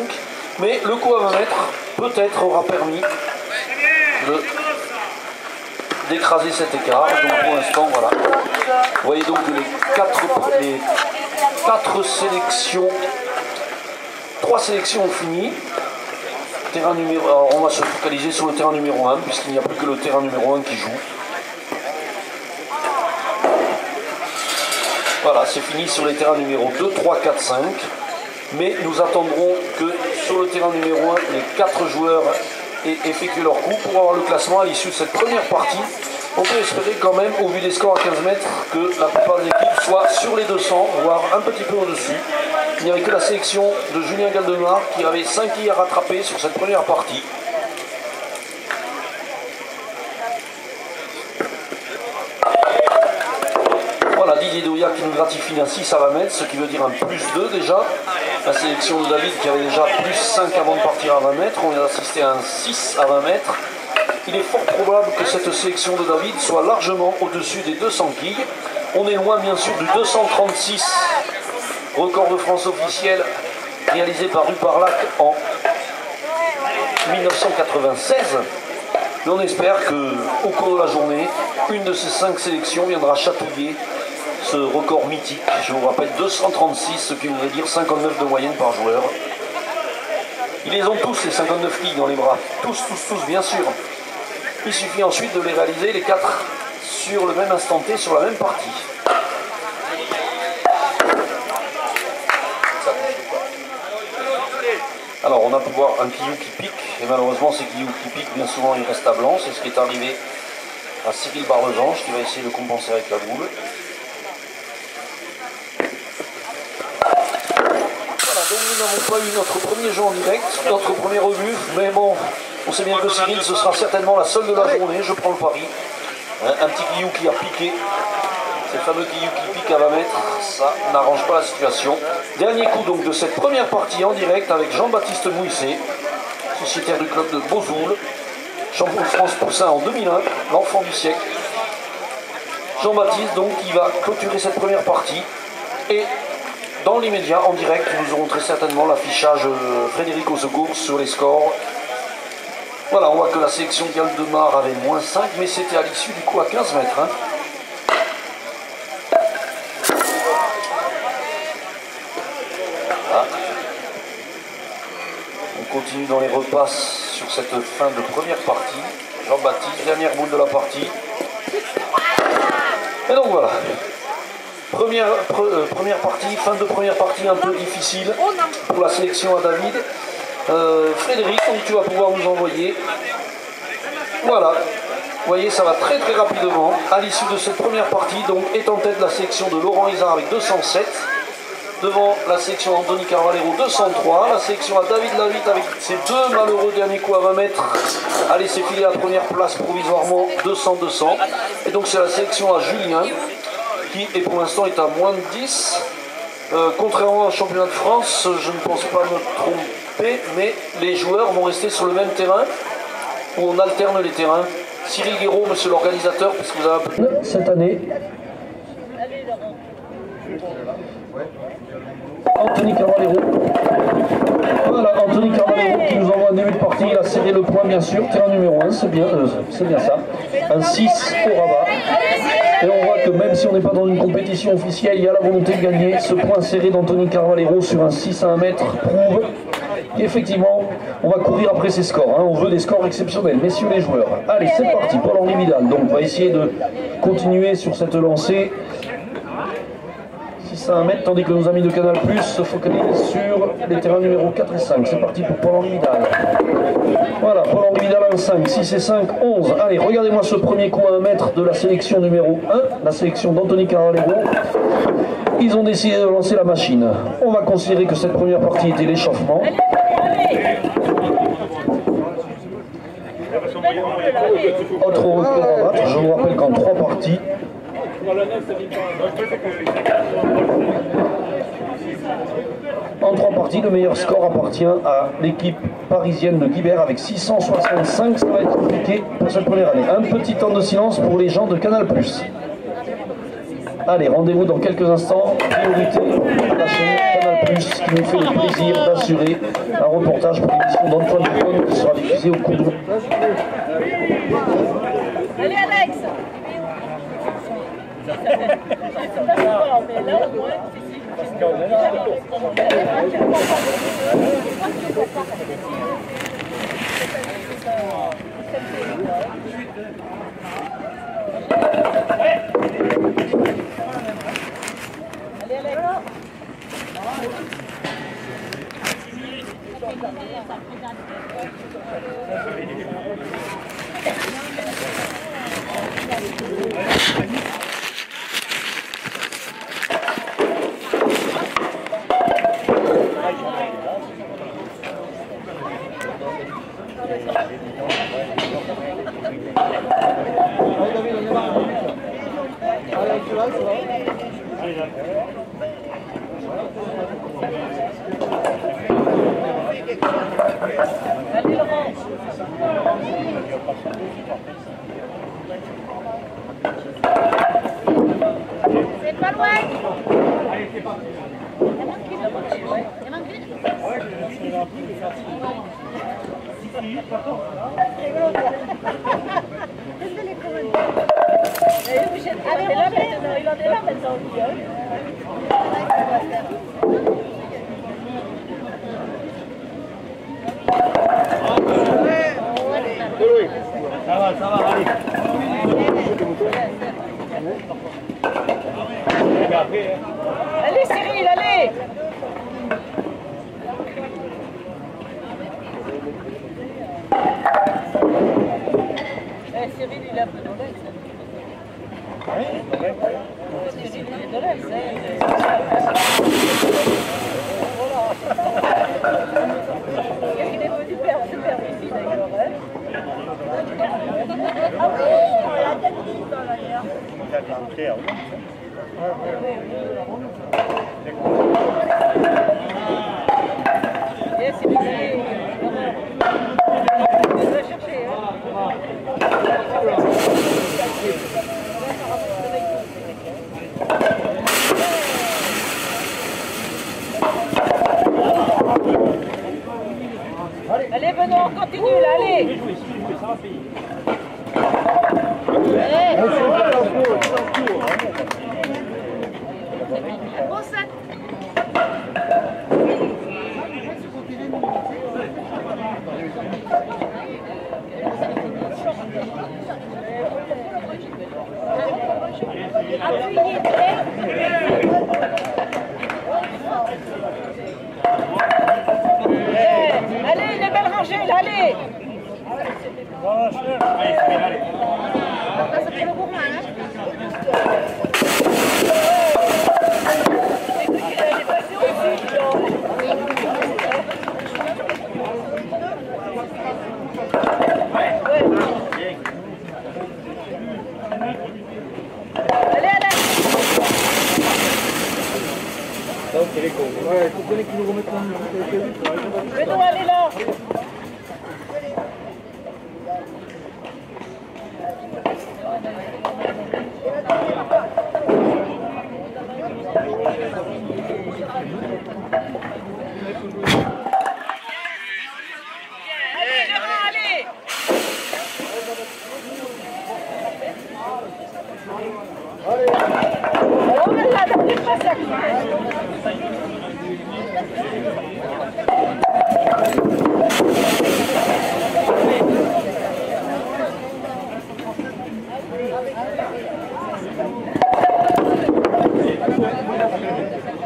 Mais le coup à 20 mètres, peut-être, aura permis d'écraser cet écart. Donc pour l'instant, voilà. Vous voyez donc que les 4 sélections, 3 sélections ont fini. Terrain numéro, alors on va se focaliser sur le terrain numéro 1, puisqu'il n'y a plus que le terrain numéro 1 qui joue. Voilà, c'est fini sur les terrains numéro 2, 3, 4, 5. Mais nous attendrons que sur le terrain numéro 1, les 4 joueurs aient effectué leur coup pour avoir le classement à l'issue de cette première partie. On peut espérer quand même, au vu des scores à 15 mètres, que la plupart des équipes soient sur les 200, voire un petit peu au-dessus. Il n'y avait que la sélection de Julien Galdemar qui avait 5 quilles à rattraper sur cette première partie. Voilà, Didier Douillat qui nous gratifie d'un 6 à 20 mètres, ce qui veut dire un plus 2 déjà. La sélection de David qui avait déjà plus 5 avant de partir à 20 mètres. On vient d'assister à un 6 à 20 mètres. Il est fort probable que cette sélection de David soit largement au-dessus des 200 quilles. On est loin bien sûr du 236 record de France officiel réalisé par Ruparlac en 1996. Mais on espère qu'au cours de la journée, une de ces 5 sélections viendra chatouiller ce record mythique. Je vous rappelle 236, ce qui voudrait dire 59 de moyenne par joueur. Ils les ont tous, les 59 quilles dans les bras. Tous, bien sûr. Il suffit ensuite de les réaliser, les 4, sur le même instant T, sur la même partie. Alors on a pu voir un quillou qui pique, et malheureusement ces quilloux qui piquent, bien souvent ils restent à blanc. C'est ce qui est arrivé à Cyril Barlesange, qui va essayer de compenser avec la boule. Voilà, donc nous n'avons pas eu notre premier jeu en direct, notre premier rebut, mais bon, On sait bien que Cyril, ce sera certainement la seule de la journée, je prends le pari. Un petit guillou qui a piqué. Ces fameux guilloux qui piquent à 20 mètres, ça n'arrange pas la situation. Dernier coup donc de cette première partie en direct avec Jean-Baptiste Mouissé, sociétaire du club de Bozoul, champion de France Poussin en 2001, l'enfant du siècle. Jean-Baptiste donc qui va clôturer cette première partie. Et dans l'immédiat, en direct, nous aurons très certainement l'affichage Frédéric au secours sur les scores. Voilà, on voit que la sélection Galdemar avait -5, mais c'était à l'issue du coup à 15 mètres. Hein. On continue dans les repasses sur cette fin de première partie. Jean-Baptiste, dernière boule de la partie. Et donc voilà. Première partie, fin de première partie un peu difficile pour la sélection à David. Frédéric, donc tu vas pouvoir nous envoyer. Voilà. Vous voyez, ça va très très rapidement. À l'issue de cette première partie, donc est en tête la sélection de Laurent Isard avec 207. Devant la sélection Anthony Carvalero 203, la sélection à David Lavitte avec ses deux malheureux derniers coups à 20 mètres a laissé filer la première place provisoirement 200-200. Et donc c'est la sélection à Julien qui est pour l'instant est à -10. Contrairement au championnat de France, je ne pense pas me tromper, mais les joueurs vont rester sur le même terrain où on alterne les terrains. Cyril Guéraud, monsieur l'organisateur, parce que vous avez un peu... Cette année, Anthony Carvalero. Voilà, Anthony Carvalero qui nous envoie un début de partie. Il a serré le point, bien sûr. Terrain numéro 1, c'est bien ça. Un 6 au rabat. Et on voit que même si on n'est pas dans une compétition officielle, il y a la volonté de gagner. Ce point serré d'Anthony Carvalero sur un 6 à 1 mètre prouve qu'effectivement, on va courir après ces scores. Hein. On veut des scores exceptionnels, messieurs les joueurs. Allez, c'est parti. Paul-Henri Vidal. Donc, on va essayer de continuer sur cette lancée. 6 à 1 mètre, tandis que nos amis de Canal+ se focalisent sur les terrains numéros 4 et 5. C'est parti pour Paul-Henri Vidal. Voilà, Paul-Henri Vidal en 5, 6 et 5, 11. Allez, regardez-moi ce premier coup à 1 mètre de la sélection numéro 1, la sélection d'Anthony Carvalero. Ils ont décidé de lancer la machine. On va considérer que cette première partie était l'échauffement. Autre record à battre, je vous rappelle qu'en 3 parties, en 3 parties, le meilleur score appartient à l'équipe parisienne de Guibert avec 665. Ça va être compliqué pour cette première année. Un petit temps de silence pour les gens de Canal+. Allez, rendez-vous dans quelques instants. Priorité à la chaîne Canal+, qui nous fait le plaisir d'assurer un reportage pour l'émission d'Antoine Dupont qui sera diffusé au cours de... Allez Alex. C'est pas loin. Allez, c'est parti. Ça va, allez. Allez Cyril, allez. Cyril, il a un peu de l'aise. Cyril, il est de l'aise. Il est super ici d'ailleurs. Ah oui, on l'a tête dans l'ailleurs. C'est bien. Je vais chercher. Allez Benoît, on continue là, allez. Bon sac. Appuyez très. Allez, une belle rangée là, allez. Ça fait le gourmand, hein. Ouais, il faut bien qu'ils nous remettent un Benoît, allez là. Allez, Laurent, allez. Oh là là, n'oublie pas ça.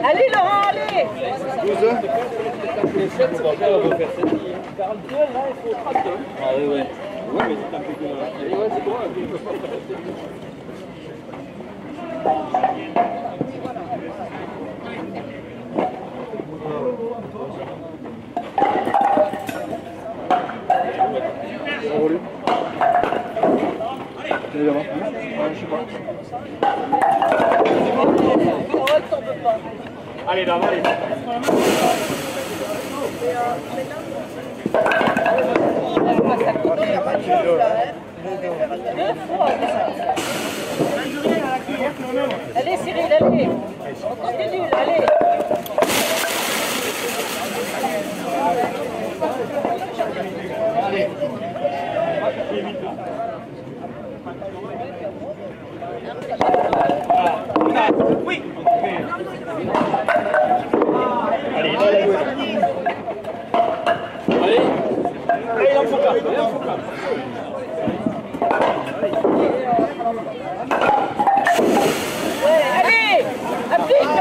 Allez Laurent, allez. 12 heures. Les 7, c'est pas grave, on va faire 7. 42, là, il faut traquer. Ah oui, ouais. Ouais, mais c'est un peu que là. Ouais, c'est bon, il faut pas faire 7. Allez, là, allez. Allez Cyril, allez. On continue, allez. Oui. Allez, il en faut pas. Il en faut pas. Allez, applique.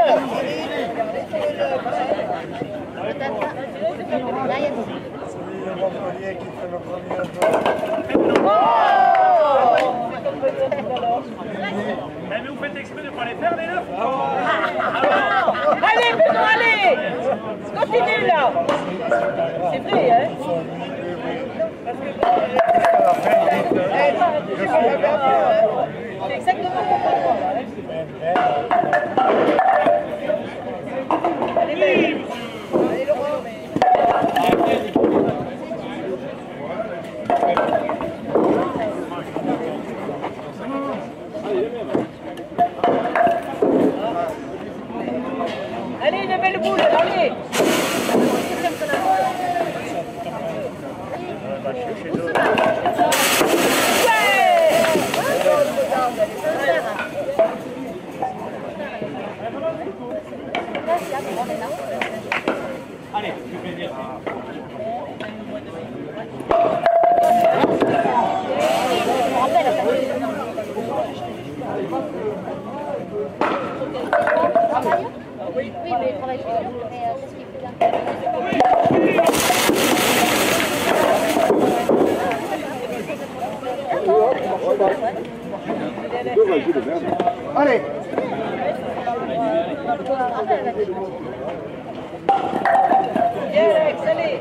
Mais vous faites exprès de ne pas les faire, les neufs. Allez, Benoît, allez. Continue là. C'est vrai, hein. C'est exactement comme moi. Allez, belle. Allez, Laurent. Allez, une belle boule, allez. Allez, je vais dire. Oui, mais il travaille plus dur, mais qu'est-ce qu'il fait là? allez. Bien, Alex, allez.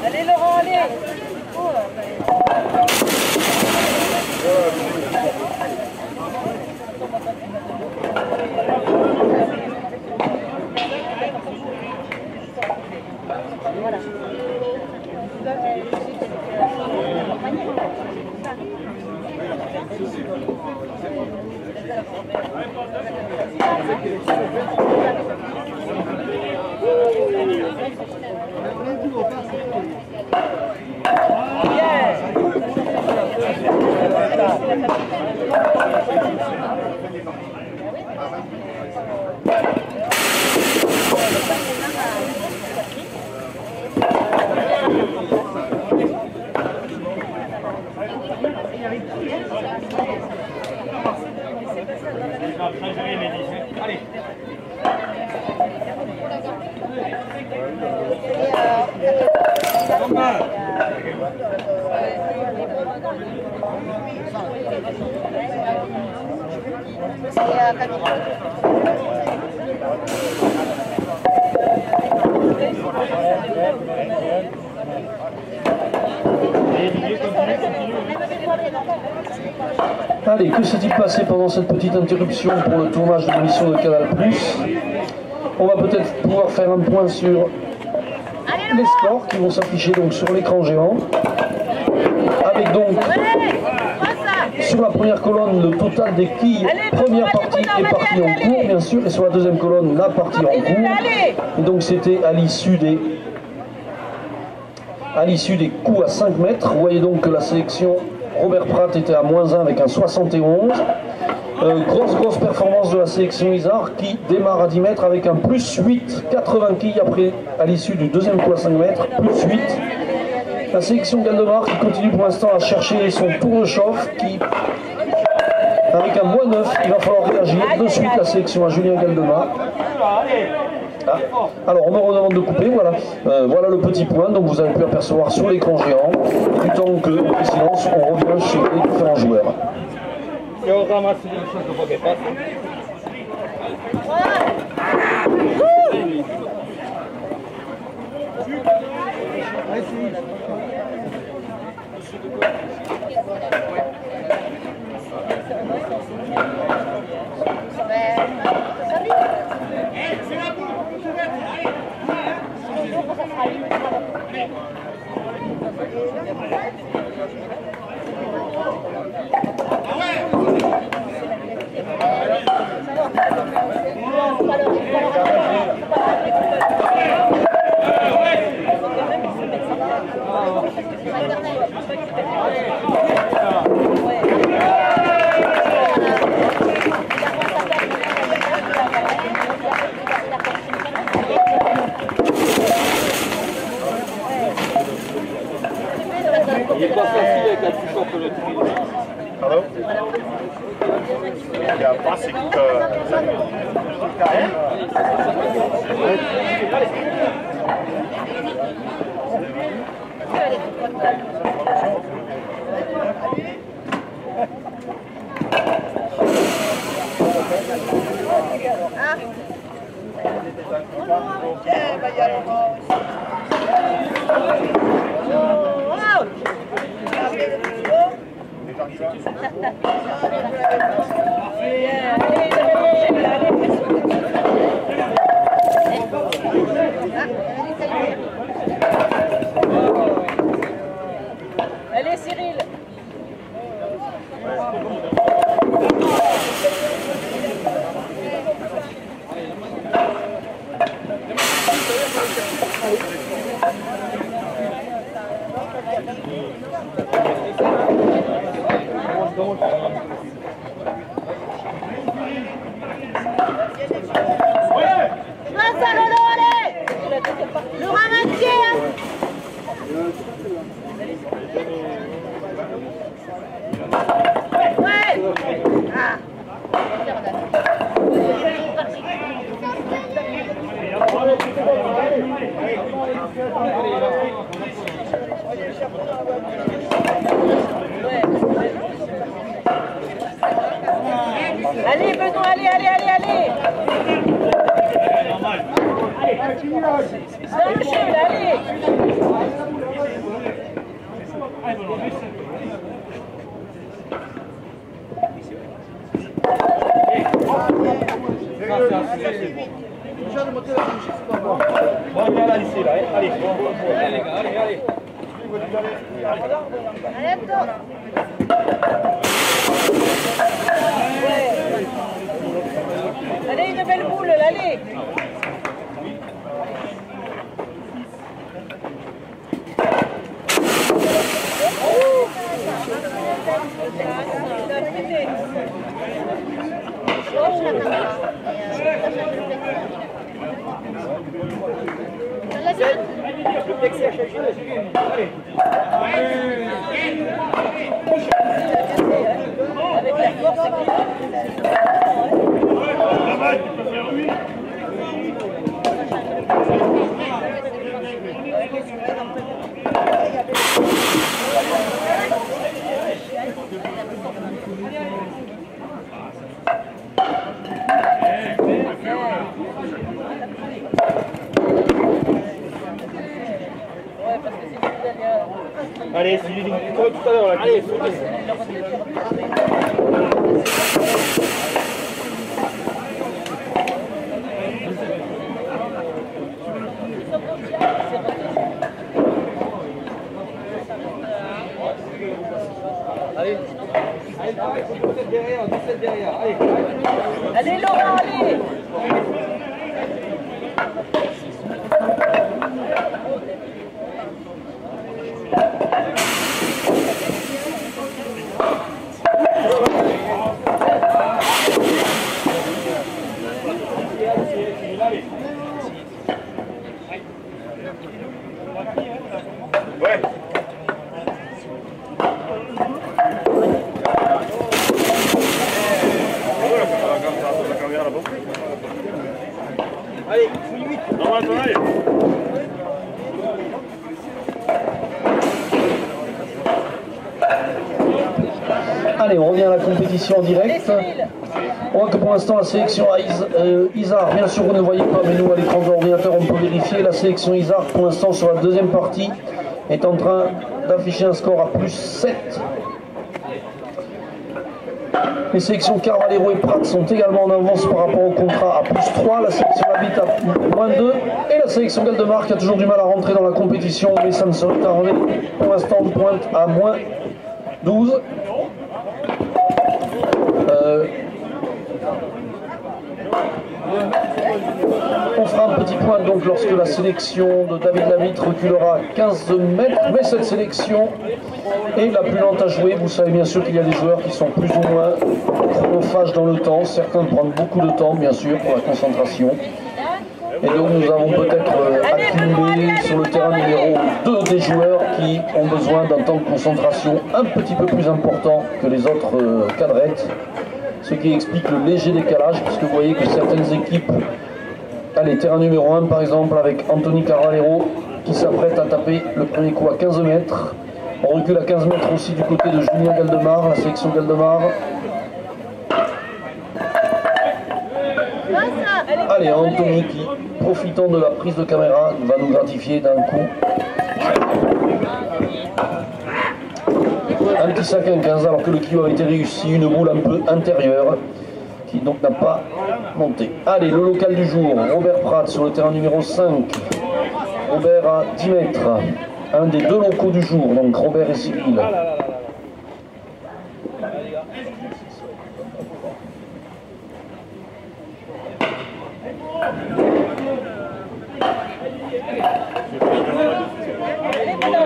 Allez Laurent, allez. Allez, que s'est-il passé pendant cette petite interruption pour le tournage de l'émission de Canal+. On va peut-être pouvoir faire un point sur les scores qui vont s'afficher donc sur l'écran géant. Avec donc, sur la première colonne, le total des quilles, première partie est partie en cours, bien sûr, et sur la deuxième colonne, la partie en cours. Et donc c'était à l'issue des coups à 5 mètres. Vous voyez donc que la sélection Robert Pratt était à -1 avec un 71. Grosse performance de la sélection Isard qui démarre à 10 mètres avec un +8, 80 quilles après, à l'issue du deuxième coup à 5 mètres, +8. La sélection Galdemar qui continue pour l'instant à chercher son tour de chauffe, qui, avec un -9, il va falloir réagir. De suite la sélection à Julien Galdemar. Ah. Alors on me redemande de couper, voilà. Voilà le petit point, donc vous avez pu apercevoir sur l'écran géant, du temps que, en silence, on revient chez les différents joueurs. Si on ramasse les choses de Robert Pratt. Il est pas facile avec la touche entre le tri. Pardon? Il y a pas, c'est que... Allez Cyril. Mince, Lolo, allez! Le ramassier, hein! Ouais! Ah! Allez, Benoît, allez, allez, allez, allez. Dans le jeu, là, allez. Bon, viens là, ici, là. Allez, Allez, les gars, allez, allez. Allez, une belle boule, là, allez. Le plexi a cherché, allez. Avec la force allez, c'est lui, comme tout à l'heure, là. Allez, Allez, allez, 17 derrière, 17 derrière, allez. Allez, Laurent, allez. ouais. Allez, 8. Allez, on revient à la compétition en direct. On voit que pour l'instant la sélection à Isard, bien sûr vous ne voyez pas, mais nous à l'écran de l'ordinateur on peut vérifier. La sélection Isard pour l'instant sur la deuxième partie est en train d'afficher un score à plus 7. Les sélections Carvalero et Prat sont également en avance par rapport au contrat à plus 3. La sélection Labitte à moins 2. Et la sélection Galdemar qui a toujours du mal à rentrer dans la compétition, mais ça ne serait tardé. Pour l'instant on pointe à moins 12. On fera un petit point donc lorsque la sélection de David Labitte reculera 15 mètres, mais cette sélection est la plus lente à jouer. Vous savez bien sûr qu'il y a des joueurs qui sont plus ou moins chronophages dans le temps, certains prennent beaucoup de temps bien sûr pour la concentration. Et donc nous avons peut-être accumulé sur le terrain numéro 2 des joueurs qui ont besoin d'un temps de concentration un petit peu plus important que les autres cadrettes. Ce qui explique le léger décalage, puisque vous voyez que certaines équipes, allez, terrain numéro 1 par exemple, avec Anthony Carvalero, qui s'apprête à taper le premier coup à 15 mètres. On recule à 15 mètres aussi du côté de Julien Galdemar, la sélection Galdemar. Allez, Anthony qui, profitant de la prise de caméra, va nous gratifier d'un coup. Un petit sac à 15 alors que le kilo a été réussi, une boule un peu intérieure qui donc n'a pas monté. Allez, le local du jour, Robert Prat sur le terrain numéro 5. Robert à 10 mètres, un des deux locaux du jour, donc Robert et Cyril.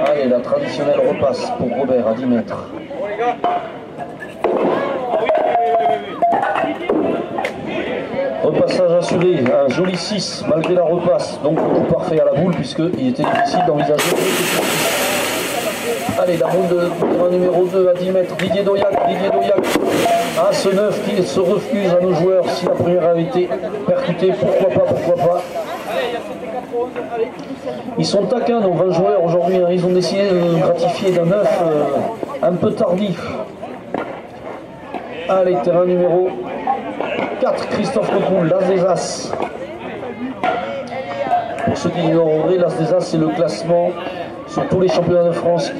Allez, la traditionnelle repasse pour Robert à 10 mètres. Repassage assuré, un joli 6 malgré la repasse, donc le coup parfait à la boule puisqu'il était difficile d'envisager. Allez, la boule de terrain numéro 2 à 10 mètres, Didier Doyac. Ah, ce 9 qui se refuse à nos joueurs si la première avait été percutée, pourquoi pas, pourquoi pas. Ils sont taquins, nos 20 joueurs aujourd'hui, hein. Ils ont décidé de gratifier d'un 9 un peu tardif. Allez, terrain numéro 4, Christophe Lecoul, l'As des As. Pour ceux qui ignoreraient, l'As des As, c'est le classement sur tous les championnats de France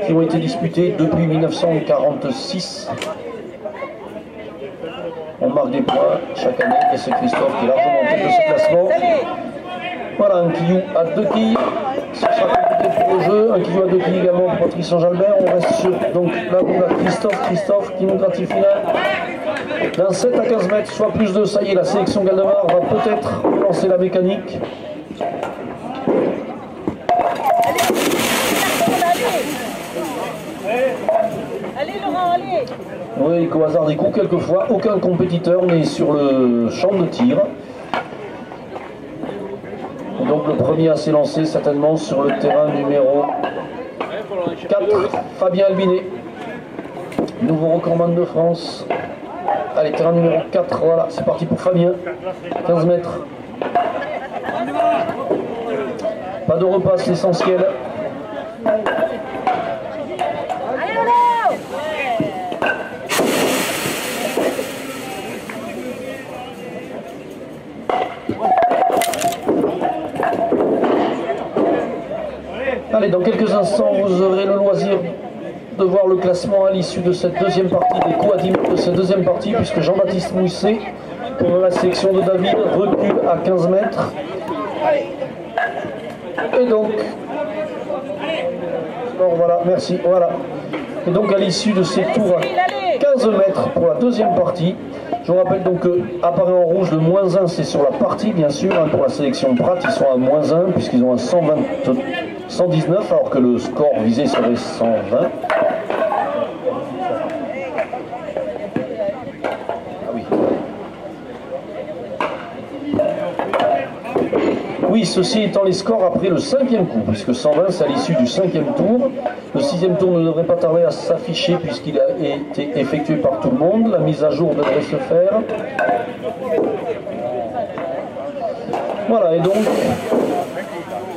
qui ont été disputés depuis 1946. On marque des points chaque année et c'est Christophe qui est largement en tête de ce classement. Voilà, un quillou à 2 quilles, ce sera compliqué pour le jeu. Un quillou à 2 quilles également pour Patrick Saint-Jalbert. On reste sur donc là on a Christophe qui nous gratifie là. D'un 7 à 15 mètres, soit plus de, ça y est, la sélection Galdemar va peut-être lancer la mécanique. Allez Laurent, allez. Oui, qu'au hasard des coups, quelquefois, aucun compétiteur n'est sur le champ de tir. Et donc le premier à s'élancer certainement sur le terrain numéro 4, Fabien Albinet, nouveau recordman de France. Allez, terrain numéro 4, voilà, c'est parti pour Fabien, 15 mètres. Pas de repasse, l'essentiel. Allez, dans quelques instants, vous aurez le loisir de voir le classement à l'issue de cette deuxième partie, des coups à 10 mètres de cette deuxième partie, puisque Jean-Baptiste Mousset, pour la sélection de David, recule à 15 mètres. Et donc, alors voilà, merci, voilà. Et donc à l'issue de ces tours à 15 mètres pour la deuxième partie, je vous rappelle donc que apparaît en rouge le -1, c'est sur la partie bien sûr, hein, pour la sélection Prat, ils sont à -1 puisqu'ils ont un 119 alors que le score visé serait 120. Ah oui. Oui, ceci étant les scores après le 5e coup, puisque 120 c'est à l'issue du 5e tour. Le 6e tour ne devrait pas tarder à s'afficher puisqu'il a été effectué par tout le monde. La mise à jour devrait se faire. Voilà, et donc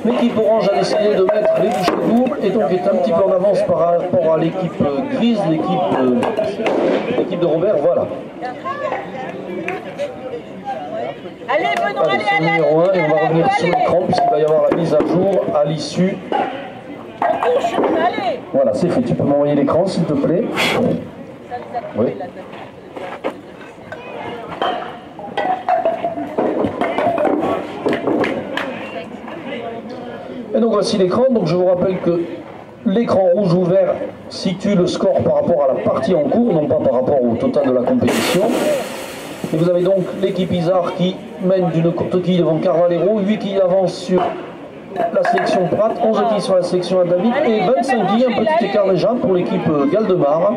l'équipe orange a décidé de mettre les bouchées doubles et donc est un petit peu en avance par rapport à l'équipe grise, l'équipe de Robert, voilà. Allez, Benoît, allez, c'est le numéro 1 et on va revenir sur l'écran puisqu'il va y avoir la mise à jour à l'issue. Voilà, c'est fait. Tu peux m'envoyer l'écran s'il te plaît. Oui. Et donc voici l'écran. Donc je vous rappelle que l'écran rouge ouvert situe le score par rapport à la partie en cours, non pas par rapport au total de la compétition. Et vous avez donc l'équipe Isard qui mène d'une courte quille devant Carvalero, 8 quilles d'avance sur la sélection Prat, 11 quilles sur la sélection David et 25 quilles, un petit écart déjà pour l'équipe Galdemar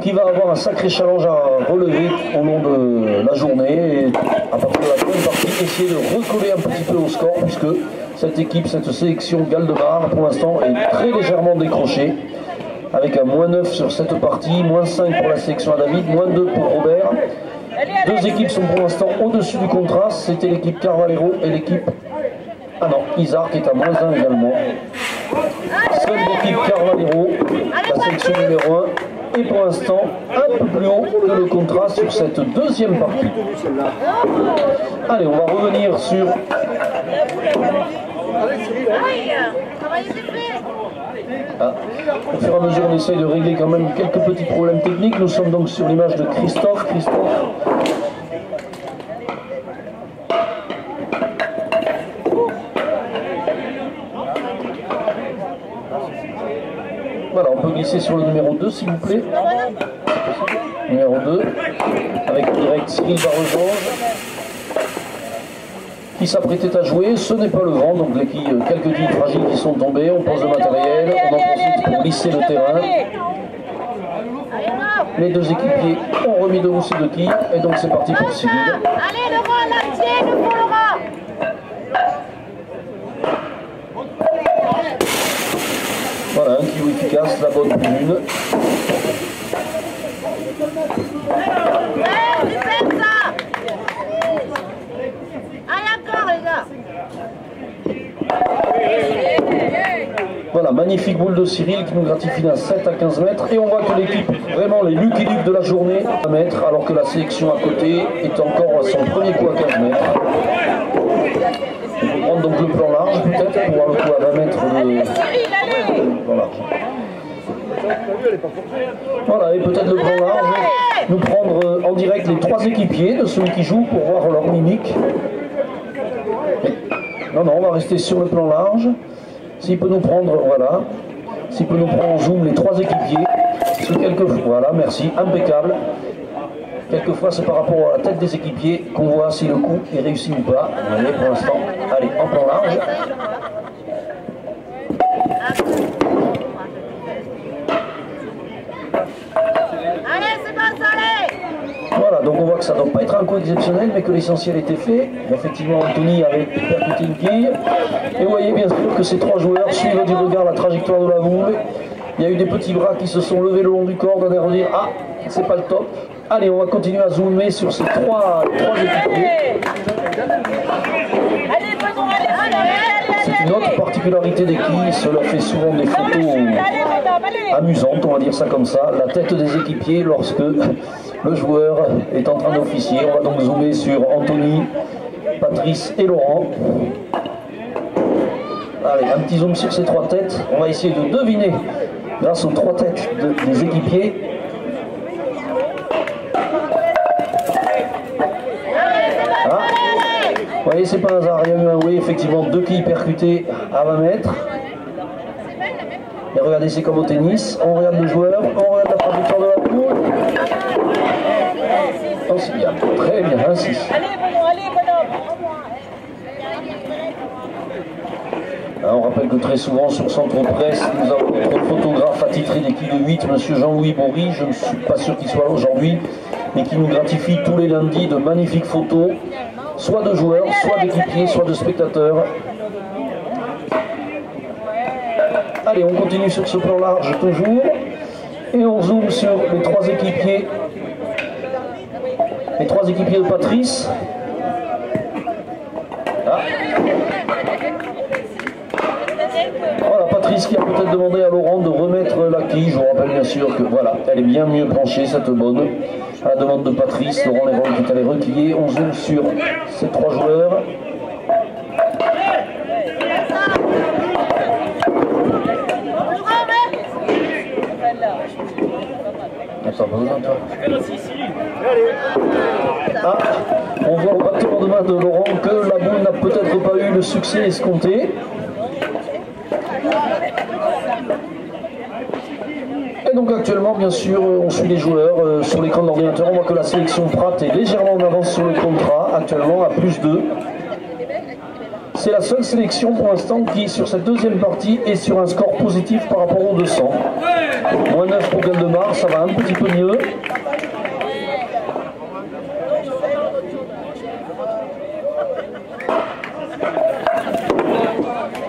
qui va avoir un sacré challenge à relever au long de la journée et à partir de la deuxième partie essayer de recoller un petit peu au score puisque cette équipe, cette sélection Galdemar pour l'instant est très légèrement décrochée avec un -9 sur cette partie, -5 pour la sélection David, -2 pour Robert. Deux équipes sont pour l'instant au-dessus du contraste, c'était l'équipe Carvalero et l'équipe... Ah non, Isard qui est à -1 également. Seule l'équipe Carvalero, la sélection numéro 1, et pour l'instant un peu plus haut que le contraste sur cette deuxième partie. Allez, on va revenir sur... Ah, au fur et à mesure, on essaye de régler quand même quelques petits problèmes techniques. Nous sommes donc sur l'image de Christophe. Voilà, on peut glisser sur le numéro 2 s'il vous plaît. Numéro 2, avec direct Cyril Barregeange qui s'apprêtait à jouer. Ce n'est pas le vent, donc quelques quilles fragiles qui sont tombées. On pose le matériel, on en profite pour glisser le terrain. Les deux équipiers ont remis debout ces deux quilles, et donc c'est parti pour Cyril. Allez Laurent, la tienne pour Laurent. Voilà, un quillou efficace, la bonne pour une. Voilà, magnifique boule de Cyril qui nous gratifie d'un 7 à 15 mètres. Et on voit que l'équipe, vraiment les Lucky Luke de la journée, à mètres, alors que la sélection à côté est encore à son premier coup à 15 mètres. On peut prendre donc le plan large peut-être pour voir le coup à 20 mètres de plan large. Voilà, et peut-être le plan large, nous prendre en direct les 3 équipiers de ceux qui jouent pour voir leur mimique. Non, non, on va rester sur le plan large. S'il peut nous prendre, voilà. S'il peut nous prendre en zoom les 3 équipiers. Parce que quelquefois, voilà, merci, impeccable. Quelquefois, c'est par rapport à la tête des équipiers qu'on voit si le coup est réussi ou pas. Vous voyez, pour l'instant, allez, en plan large. Voilà, donc on voit que ça ne doit pas être un coup exceptionnel, mais que l'essentiel était fait. Effectivement, Anthony avait percuté une quille. Et vous voyez bien sûr que ces 3 joueurs suivent du regard la trajectoire de la boule. Il y a eu des petits bras qui se sont levés le long du corps, d'un air de dire « Ah, c'est pas le top ». Allez, on va continuer à zoomer sur ces 3 équipiers. C'est une autre particularité des quilles, cela fait souvent des photos amusantes, on va dire ça comme ça. La tête des équipiers lorsque le joueur est en train d'officier. On va donc zoomer sur Anthony, Patrice et Laurent. Allez, un petit zoom sur ces 3 têtes. On va essayer de deviner, grâce aux 3 têtes des équipiers, vous voyez, c'est pas un hasard, il y a eu un oui, effectivement, 2 quilles percutées à 20 mètres. Et regardez, c'est comme au tennis, on regarde le joueur, on regarde la trajectoire de la boule. Aussi bien, très bien, ainsi. On rappelle que très souvent sur Centre Presse, nous avons notre photographe attitré des quilles de 8, M. Jean-Louis Bory, je ne suis pas sûr qu'il soit là aujourd'hui, mais qui nous gratifie tous les lundis de magnifiques photos, soit de joueurs, soit d'équipiers, soit de spectateurs. Allez, on continue sur ce plan large toujours, et on zoome sur les 3 équipiers, de Patrice. Ah. Voilà, Patrice qui a peut-être demandé à Laurent de remettre la quille. Je vous rappelle bien sûr que voilà, elle est bien mieux penchée cette bonne. À la demande de Patrice, Laurent Lévron qui est allé requiller. On zoome sur ces 3 joueurs. Ah, on voit au battement de main de Laurent que la boule n'a peut-être pas eu le succès escompté. Et donc actuellement, bien sûr, on suit les joueurs sur l'écran de l'ordinateur. On voit que la sélection Pratt est légèrement en avance sur le contrat, actuellement à +2. C'est la seule sélection pour l'instant qui, sur cette deuxième partie, est sur un score positif par rapport aux 200. -9 pour Galdemar, ça va un petit peu mieux.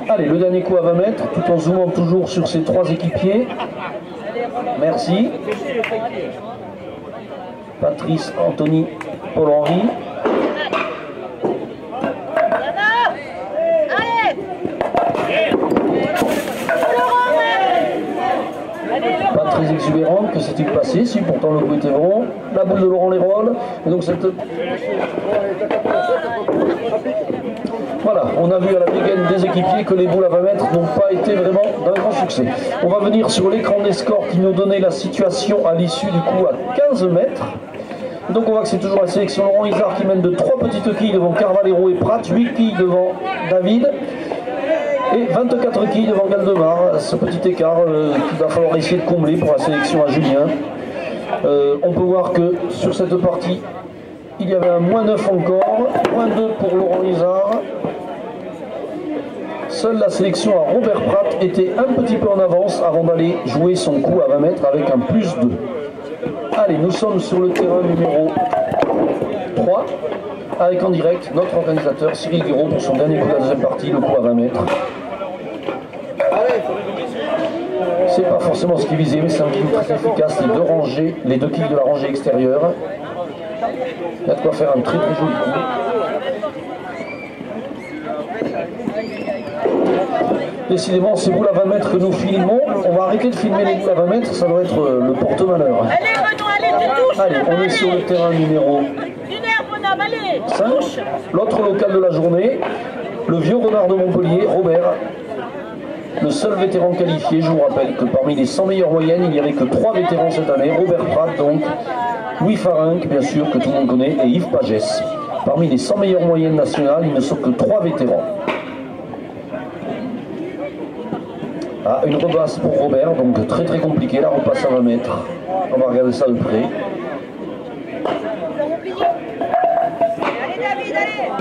Allez, le dernier coup à 20 mètres, tout en zoomant toujours sur ces 3 équipiers. Merci. Patrice, Anthony, Paul-Henri. Pas très exubérant, que s'est-il passé? Si pourtant le coup était bon. La boule de Laurent Lérol. Et donc cette... Voilà, on a vu à la dégaine des équipiers que les boules à 20 mètres n'ont pas été vraiment d'un grand succès. On va venir sur l'écran des scores qui nous donnait la situation à l'issue du coup à 15 mètres. Donc on voit que c'est toujours la sélection Laurent Isard qui mène de 3 petites quilles devant Carvalero et Pratt, 8 quilles devant David et 24 quilles devant Galdemar. Ce petit écart qu'il va falloir essayer de combler pour la sélection à Julien. On peut voir que sur cette partie, il y avait un -9 encore, -2 pour Laurent Isard. Seule la sélection à Robert Pratt était un petit peu en avance avant d'aller jouer son coup à 20 mètres avec un +2. Allez, nous sommes sur le terrain numéro 3 avec en direct notre organisateur Cyril Guiraud pour son dernier coup de la deuxième partie, le coup à 20 mètres. C'est pas forcément ce qu'il visait, mais c'est un quillou très efficace. Les deux quilles de la rangée extérieure. Il y a de quoi faire un très très joli coup. Décidément, ces boules à 20 mètres que nous filmons. On va arrêter de filmer les boules à 20 mètres, ça doit être le porte-malheur. Allez, Renaud, allez, tu touches. Allez, on est sur le terrain numéro 5. L'autre local de la journée, le vieux renard de Montpellier, Robert. Le seul vétéran qualifié, je vous rappelle que parmi les 100 meilleures moyennes, il n'y avait que 3 vétérans cette année. Robert Pratt, donc, Louis Farinck, bien sûr, que tout le monde connaît, et Yves Pagès. Parmi les 100 meilleures moyennes nationales, il ne sont que 3 vétérans. Ah, une repasse pour Robert, donc très très compliqué, la repasse à 20 mètres. On va regarder ça de près. Allez, David, allez.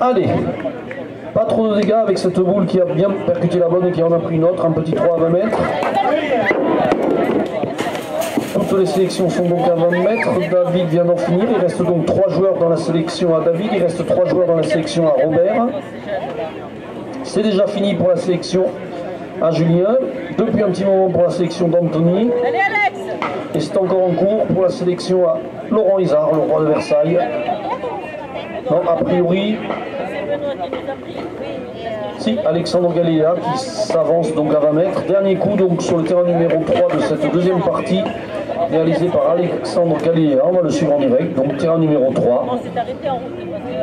Allez, pas trop de dégâts avec cette boule qui a bien percuté la bonne et qui en a pris une autre, un petit 3 à 20 mètres. Toutes les sélections sont donc à 20 mètres. David vient d'en finir. Il reste donc 3 joueurs dans la sélection à David. Il reste 3 joueurs dans la sélection à Robert. C'est déjà fini pour la sélection à Julien. Depuis un petit moment pour la sélection d'Anthony. Allez, Alex. Et c'est encore en cours pour la sélection à Laurent Isard, le roi de Versailles. Non, a priori, si, Alexandre Galéa qui s'avance donc à 20 mètres. Dernier coup donc sur le terrain numéro 3 de cette deuxième partie, réalisé par Alexandre Galéa. On va le suivre en direct, donc terrain numéro 3.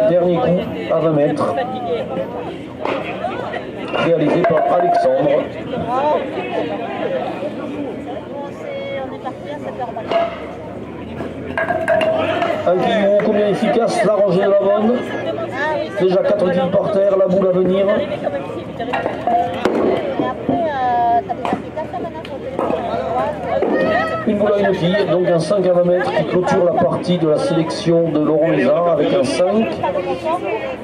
Dernier coup à 20 mètres, réalisé par Alexandre. Un quillou combien efficace, la rangée de la bonne. Déjà 4 quilles par terre, la boule à venir. Une boule à une quille, donc un 5 à 20 mètres qui clôture la partie de la sélection de Laurent Isard avec un 5.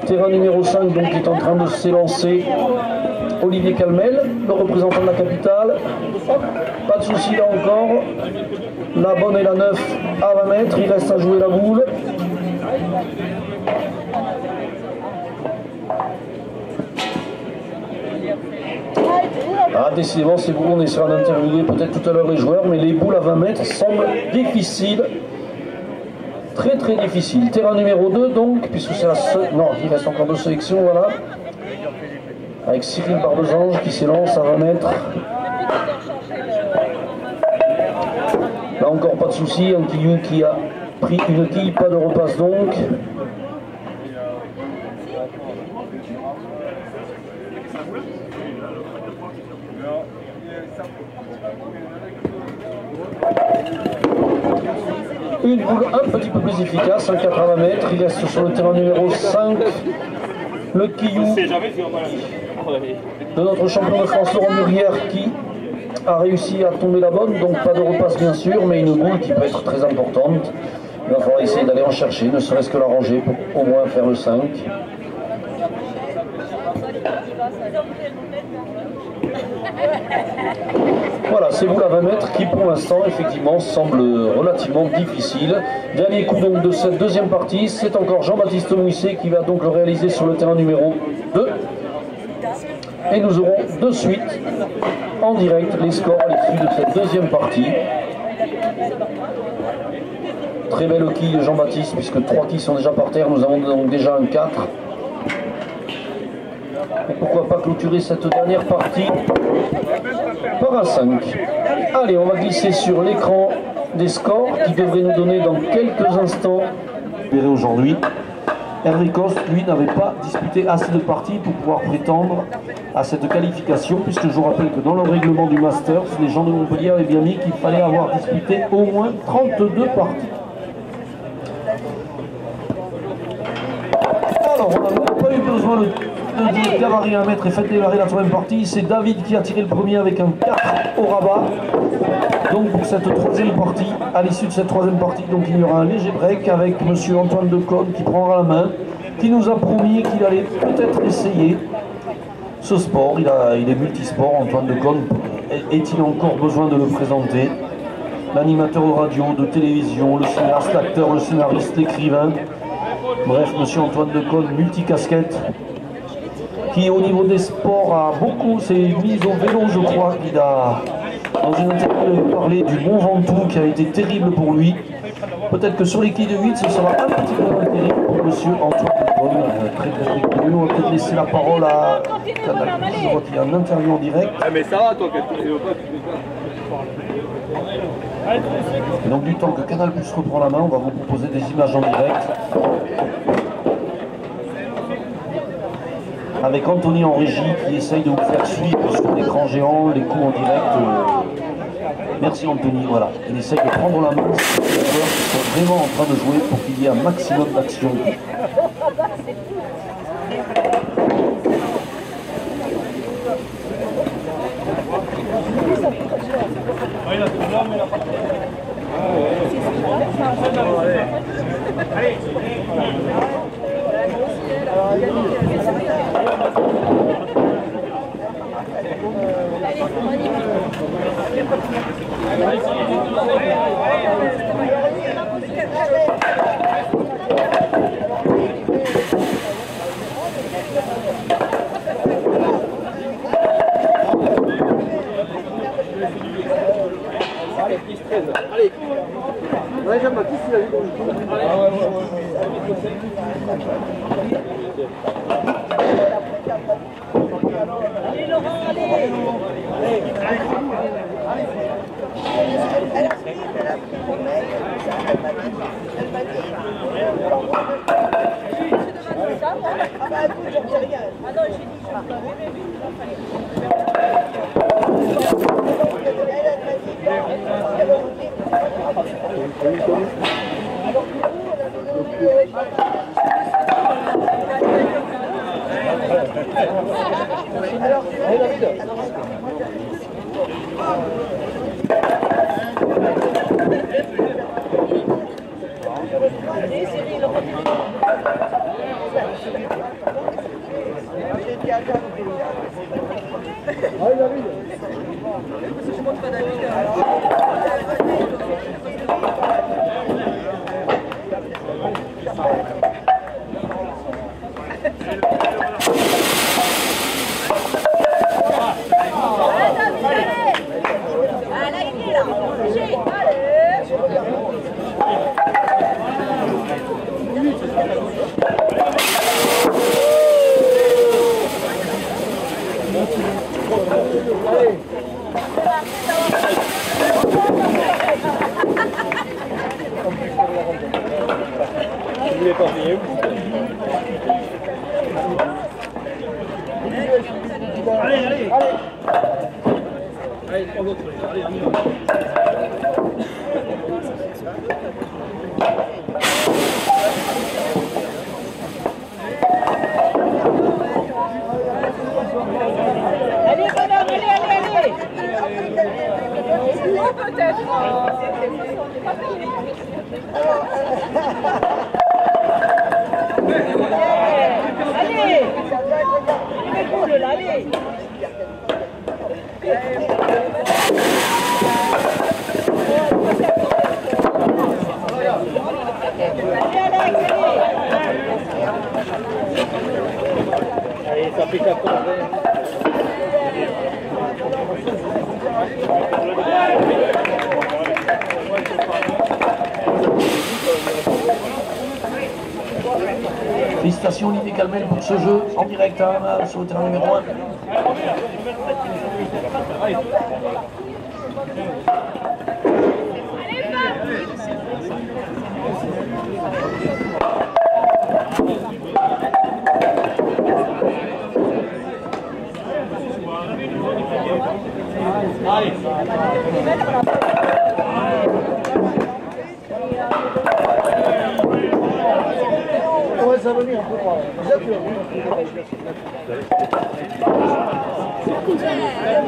Terrain numéro 5 donc qui est en train de s'élancer. Olivier Calmel, le représentant de la capitale. Pas de souci là encore. La bonne et la 9 à 20 mètres, il reste à jouer la boule. Ah, décidément, ces boules, on essaiera d'interviewer peut-être tout à l'heure les joueurs, mais les boules à 20 mètres semblent difficiles. Très très difficiles. Terrain numéro 2 donc, puisque c'est la seule... Non, il reste encore 2 sélections, voilà. Avec Cyril Barbesange qui s'élance à 20 mètres. Là encore pas de souci, un quillou qui a pris une quille, pas de repasse donc. Une boule un petit peu plus efficace, un 80 mètres, il reste sur le terrain numéro 5. Le quillou de notre champion de France Laurent Murière qui a réussi à tomber la bonne, donc pas de repasse bien sûr, mais une boule qui peut être très importante. Il va falloir essayer d'aller en chercher, ne serait-ce que la ranger pour au moins faire le 5. Voilà, ces boules à 20 mètres qui pour l'instant effectivement semblent relativement difficiles. Dernier coup donc de cette deuxième partie, c'est encore Jean-Baptiste Mouisset qui va donc le réaliser sur le terrain numéro 2. Et nous aurons de suite en direct les scores à l'issue de cette deuxième partie. Très belle quille de Jean-Baptiste puisque 3 quilles sont déjà par terre, nous avons donc déjà un 4. Et pourquoi pas clôturer cette dernière partie par un 5. Allez, on va glisser sur l'écran des scores qui devraient nous donner dans quelques instants. Aujourd'hui, Hervé Coste, lui, n'avait pas disputé assez de parties pour pouvoir prétendre à cette qualification, puisque je vous rappelle que dans le règlement du Masters, les gens de Montpellier avaient bien mis qu'il fallait avoir disputé au moins 32 parties. Alors, on n'a pas eu besoin de gabarit à mettre et fait démarrer la troisième partie. C'est David qui a tiré le premier avec un 4 au rabat. Donc pour cette troisième partie, à l'issue de cette troisième partie, donc il y aura un léger break avec monsieur Antoine Decaune qui prendra la main, qui nous a promis qu'il allait peut-être essayer ce sport. Il est multisport, Antoine Decaune. Est-il encore besoin de le présenter? L'animateur de radio, de télévision, le cinéaste, l'acteur, le scénariste, l'écrivain. Bref, monsieur Antoine Decaune, multicasquette. qui au niveau des sports a beaucoup s'est mise au vélo, je crois qu'il a dans une interview parlé du Mont Ventoux qui a été terrible pour lui. Peut-être que sur les quilles de 8 ce sera un petit peu moins terrible pour monsieur Antoine Dupont, très connu. On va peut-être laisser la parole à Canal+, je vois qu'il y a une interview en direct. Ah mais ça va toi, quand tu veux pas, tu fais ça. Et donc du temps que Canal+ reprend la main, on va vous proposer des images en direct. Avec Anthony en régie qui essaye de vous faire suivre sur l'écran géant les coups en direct. Merci Anthony, voilà. Il essaye de prendre la main sur les joueurs qui sont vraiment en train de jouer pour qu'il y ait un maximum d'action. Allez, ouais, Jean-Baptiste, il a vu comme Allez Laurent, allez. Allez, ça fait 4 ans. Félicitations Olivier Calmel pour ce jeu en direct hein, sur le terrain numéro 1. Allez. Ouais, ça va venir un peu droit.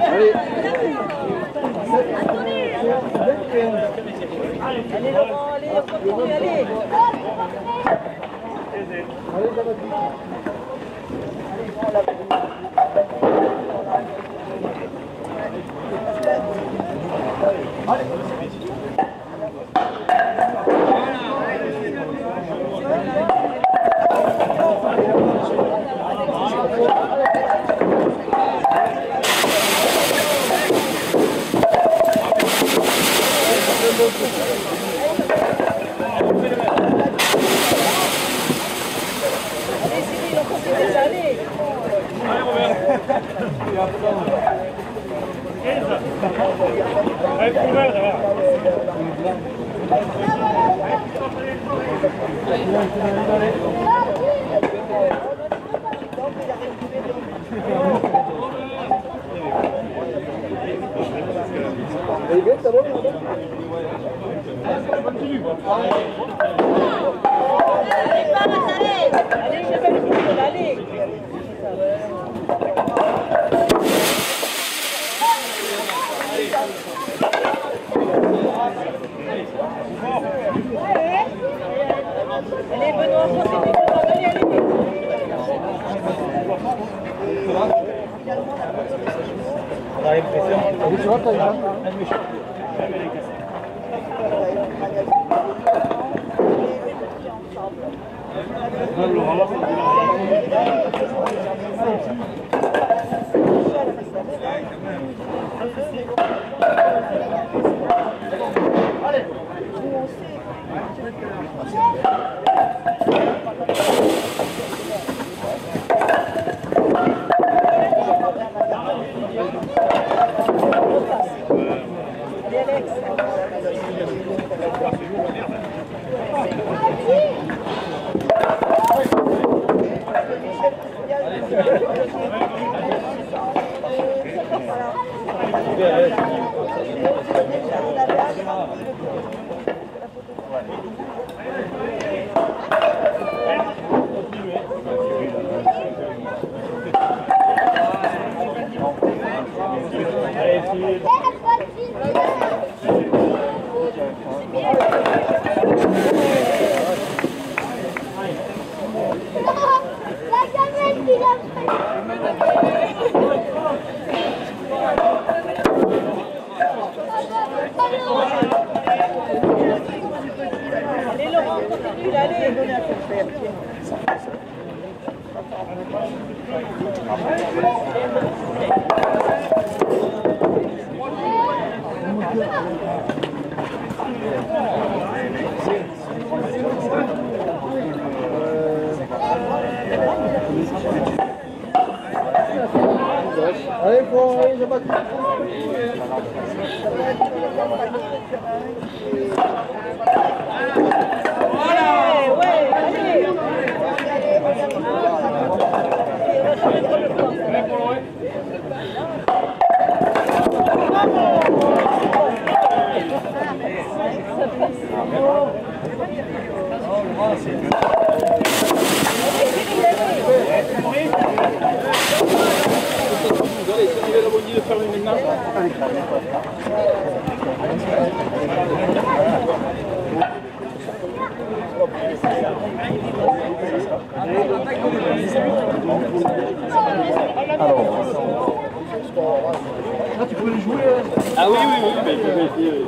Allez. Allez Laurent, allez, on continue, allez. Allez, je vais le faire, allez. Allez, Benoît, continue. Allez, allez. On arrive pression. Tu vois, t'as eu Allez, Laurent, continue, allez. Allez, faut, allez, je bats. Ouais, ouais, allez. Tu peux les jouer. Ah oui, oui, oui, mais je vais essayer.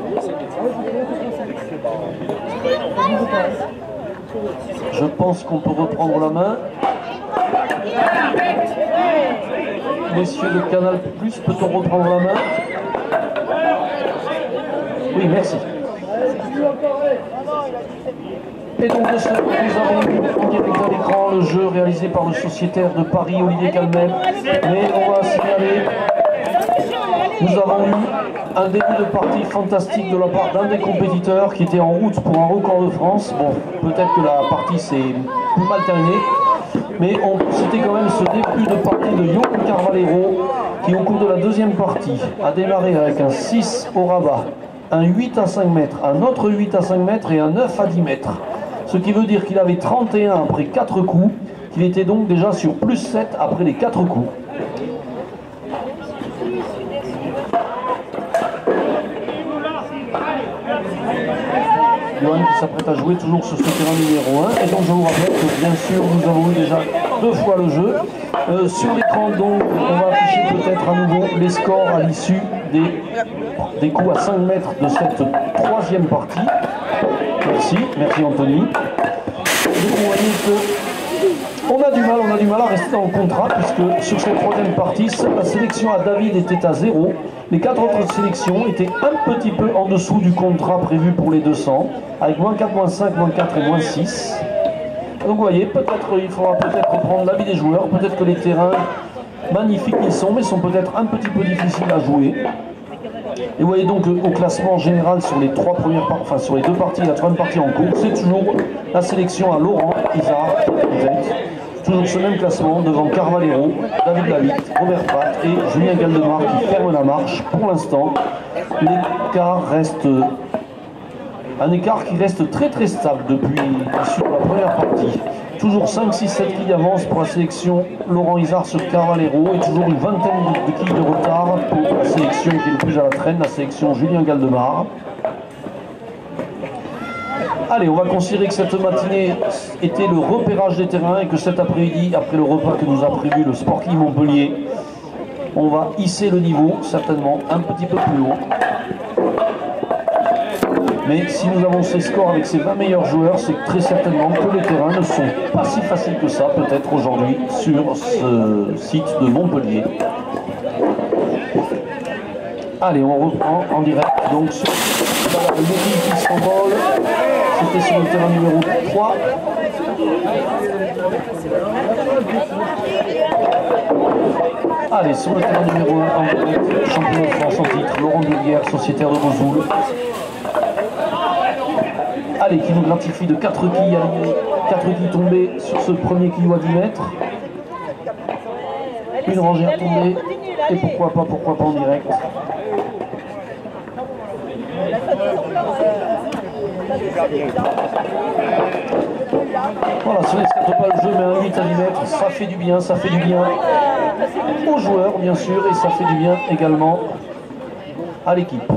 Je pense qu'on peut reprendre la main. Messieurs de Canal+, peut-on reprendre la main? Oui, merci. Et donc de ce fait, nous avons eu en direct à l'écran le jeu réalisé par le sociétaire de Paris, Olivier Calmel. Mais on va signaler, nous avons eu un début de partie fantastique de la part d'un des compétiteurs qui était en route pour un record de France. Bon, peut-être que la partie s'est plus mal terminée, mais c'était quand même ce début de partie de Johan Carvalero qui, au cours de la deuxième partie, a démarré avec un 6 au rabat, un 8 à 5 mètres, un autre 8 à 5 mètres et un 9 à 10 mètres. Ce qui veut dire qu'il avait 31 après 4 coups, qu'il était donc déjà sur plus 7 après les 4 coups. Johan qui s'apprête à jouer toujours sur ce terrain numéro 1. Et donc je vous rappelle que bien sûr nous avons eu déjà 2 fois le jeu. Sur l'écran donc on va afficher peut-être à nouveau les scores à l'issue des coups à 5 mètres de cette troisième partie. Merci Anthony. Donc vous voyez que on a du mal à rester dans le contrat puisque sur cette troisième partie, la sélection à David était à 0. Les 4 autres sélections étaient un petit peu en dessous du contrat prévu pour les 200, avec -4, -5, -4 et -6. Donc vous voyez, peut-être il faudra peut-être prendre l'avis des joueurs, peut-être que les terrains Magnifiques ils sont, mais sont peut-être un petit peu difficiles à jouer. Et vous voyez donc au classement général sur les trois premières enfin sur les deux parties, la troisième partie en cours, c'est toujours la sélection à Laurent Isard qui est en tête. Toujours ce même classement devant Carvalero, David Lavitte, Robert Pratt et Julien Galdemar qui ferment la marche. Pour l'instant, l'écart reste un écart qui reste très très stable depuis sur la première partie. Toujours 5, 6, 7 quilles d'avance pour la sélection Laurent Isard sur Carvalero et toujours une vingtaine de quilles de retard pour la sélection qui est le plus à la traîne, la sélection Julien Galdemar. Allez, on va considérer que cette matinée était le repérage des terrains et que cet après-midi, après le repas que nous a prévu le Sporting Montpellier, on va hisser le niveau, certainement un petit peu plus haut. Mais si nous avons ces scores avec ces 20 meilleurs joueurs, c'est très certainement que les terrains ne sont pas si faciles que ça, peut-être aujourd'hui, sur ce site de Montpellier. Allez, on reprend en direct donc sur le défi qui s'envole. C'était sur le terrain numéro 3. Allez, sur le terrain numéro 1, en direct, champion de France en titre, Laurent Bullière, sociétaire de Vesoul. Allez, qui nous gratifie de 4 quilles alignés, 4 quilles tombées sur ce premier kilo à 10 mètres. Une rangée à tomber, et pourquoi pas en direct. Voilà, si on n'escarte pas le jeu, mais un 8 à 10 mètres, ça fait du bien aux joueurs bien sûr, et ça fait du bien également à l'équipe.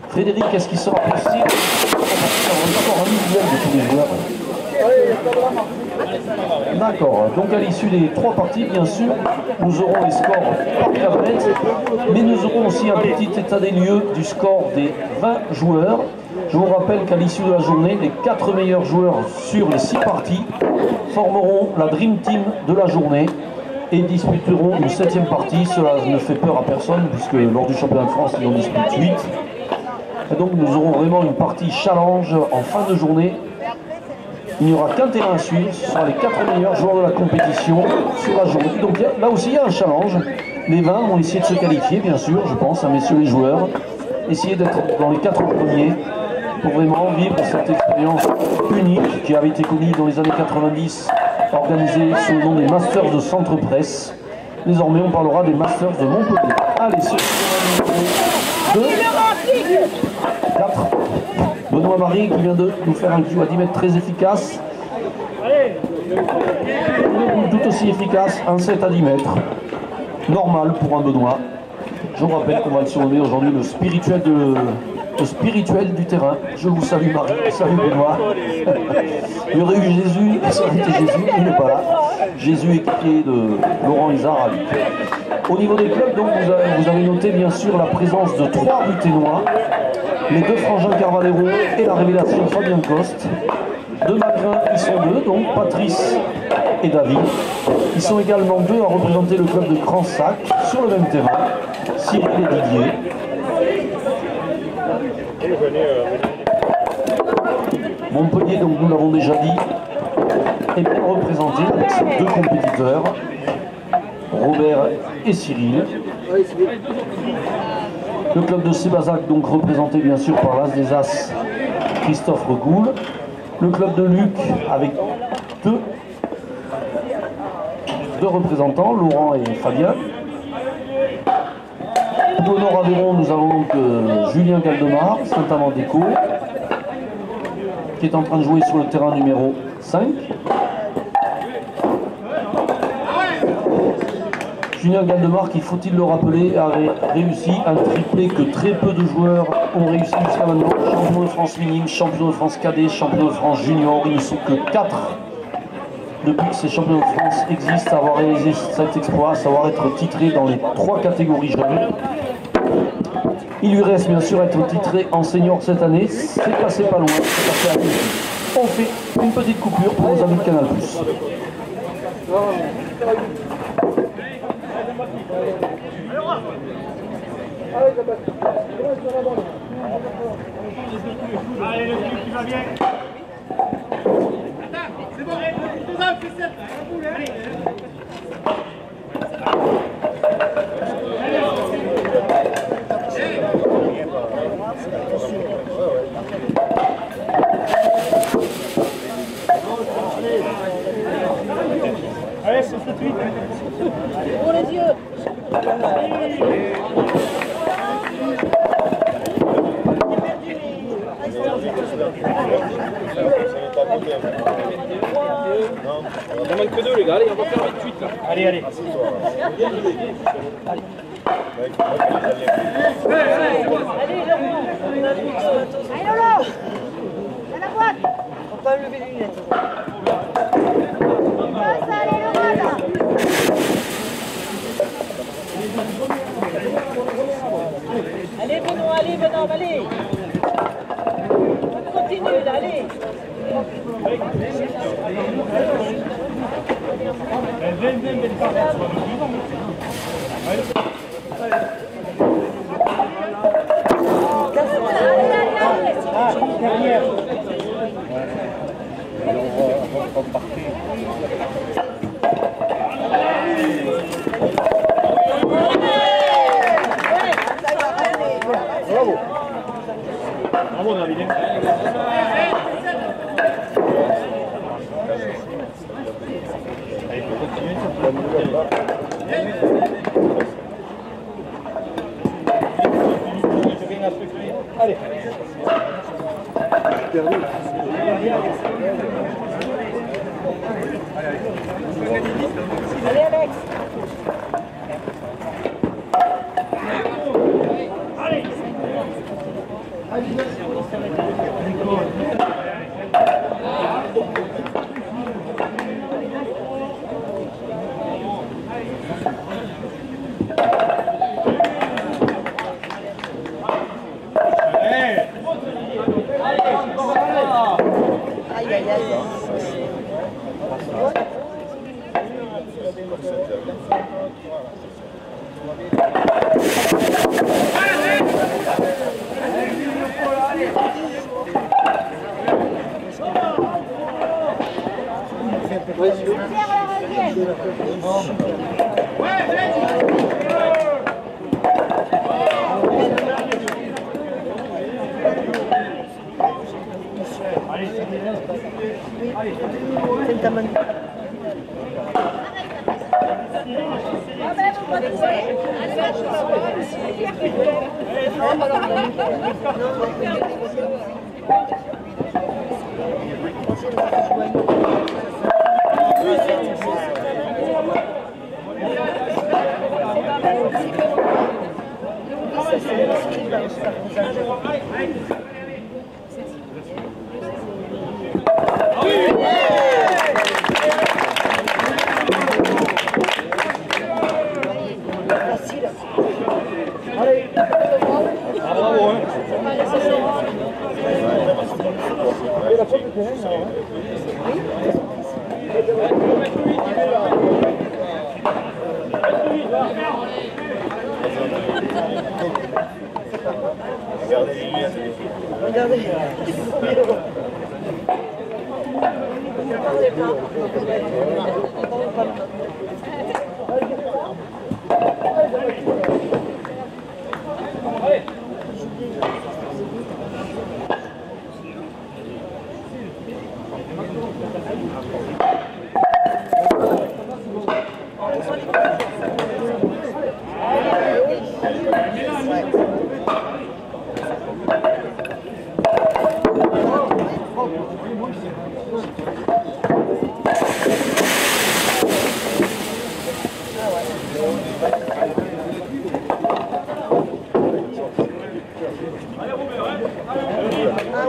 Frédéric, est-ce qu'il sera possible encore un millième de tous les joueurs? D'accord, donc à l'issue des 3 parties, bien sûr, nous aurons les scores par cabrette, mais nous aurons aussi un petit état des lieux du score des 20 joueurs. Je vous rappelle qu'à l'issue de la journée, les 4 meilleurs joueurs sur les 6 parties formeront la Dream Team de la journée et disputeront une 7e partie. Cela ne fait peur à personne, puisque lors du championnat de France, ils en disputent 8. Et donc nous aurons vraiment une partie challenge en fin de journée. Il n'y aura qu'un terrain à suivre, ce sera les 4 meilleurs joueurs de la compétition sur la journée. Donc là aussi il y a un challenge. Les 20 vont essayer de se qualifier, bien sûr, je pense, à messieurs les joueurs. Essayer d'être dans les 4 premiers pour vraiment vivre cette expérience unique qui avait été connue dans les années 90, organisée sous le nom des Masters de Centre Presse. Désormais on parlera des Masters de Montpellier. Allez, sur le numéro 2, 4. Benoît Marie qui vient de nous faire un coup à 10 mètres très efficace. Tout aussi efficace, un 7 à 10 mètres. Normal pour un Benoît. Je vous rappelle qu'on va le surnommer aujourd'hui le spirituel du terrain. Je vous salue Marie, salut Benoît. Il y aurait eu Jésus, ça aurait été Jésus, il n'est pas là. Jésus équipier de Laurent Isard à lui. Au niveau des clubs, donc, vous avez noté bien sûr la présence de 3 Ruténois, les 2 frangins Carvalero et la révélation Fabien Coste. 2 Magrins, ils sont 2, donc Patrice et David. Ils sont également 2 à représenter le club de Cransac sur le même terrain, Cyril et Didier. Montpellier, donc nous l'avons déjà dit, est bien représenté avec ses 2 compétiteurs, Robert et Cyril. Le club de Sébazac, donc représenté bien sûr par l'As des As, Christophe Regoul. Le club de Luc avec deux représentants, Laurent et Fabien. Pour le Nord-Aveyron, nous avons donc Julien Galdemar, Saint-Amand-Déco, qui est en train de jouer sur le terrain numéro 5. Julien Galdemar, qui, faut-il le rappeler, a réussi un triplé que très peu de joueurs ont réussi jusqu'à maintenant. Champion de France minime, champion de France cadet, champion de France junior. Ils ne sont que 4 depuis que ces championnats de France existent à avoir réalisé cet exploit, à savoir être titré dans les 3 catégories jeunes. Il lui reste bien sûr être titré en senior cette année. C'est passé pas loin, c'est passé à côté. On fait une petite coupure pour nos amis de Canal+. Allez, le truc qui va bien. C'est bon, c'est ça, c'est ça. Allez. Il en manque que deux, les gars. Allez, on va faire 28 là. Allez, allez. Allez, Lolo. Dans la boîte. Faut pas lever les lunettes. Passe, allez, Lolo, là. Allez, Benoît, allez. Continue, là, allez. Derrière. Bravo. Bravo, David. Allez, il faut continuer ça. Allez. Allez, Alex. Aïe, aïe, aïe. C'est ta main. Regardez.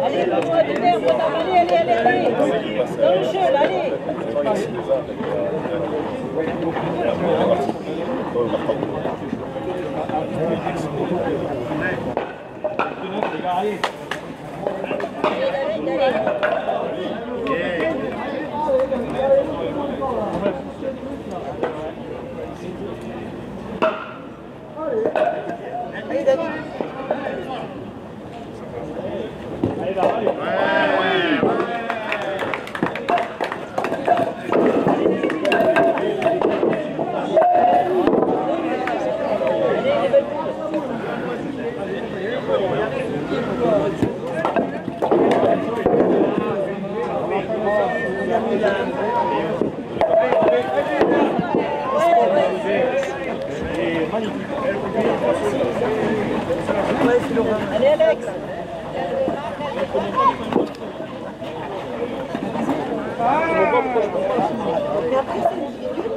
Allez, Benoît, de l'air, allez. Dans le jeu, là, allez. Allez, David. Après, pour les meilleurs individuels.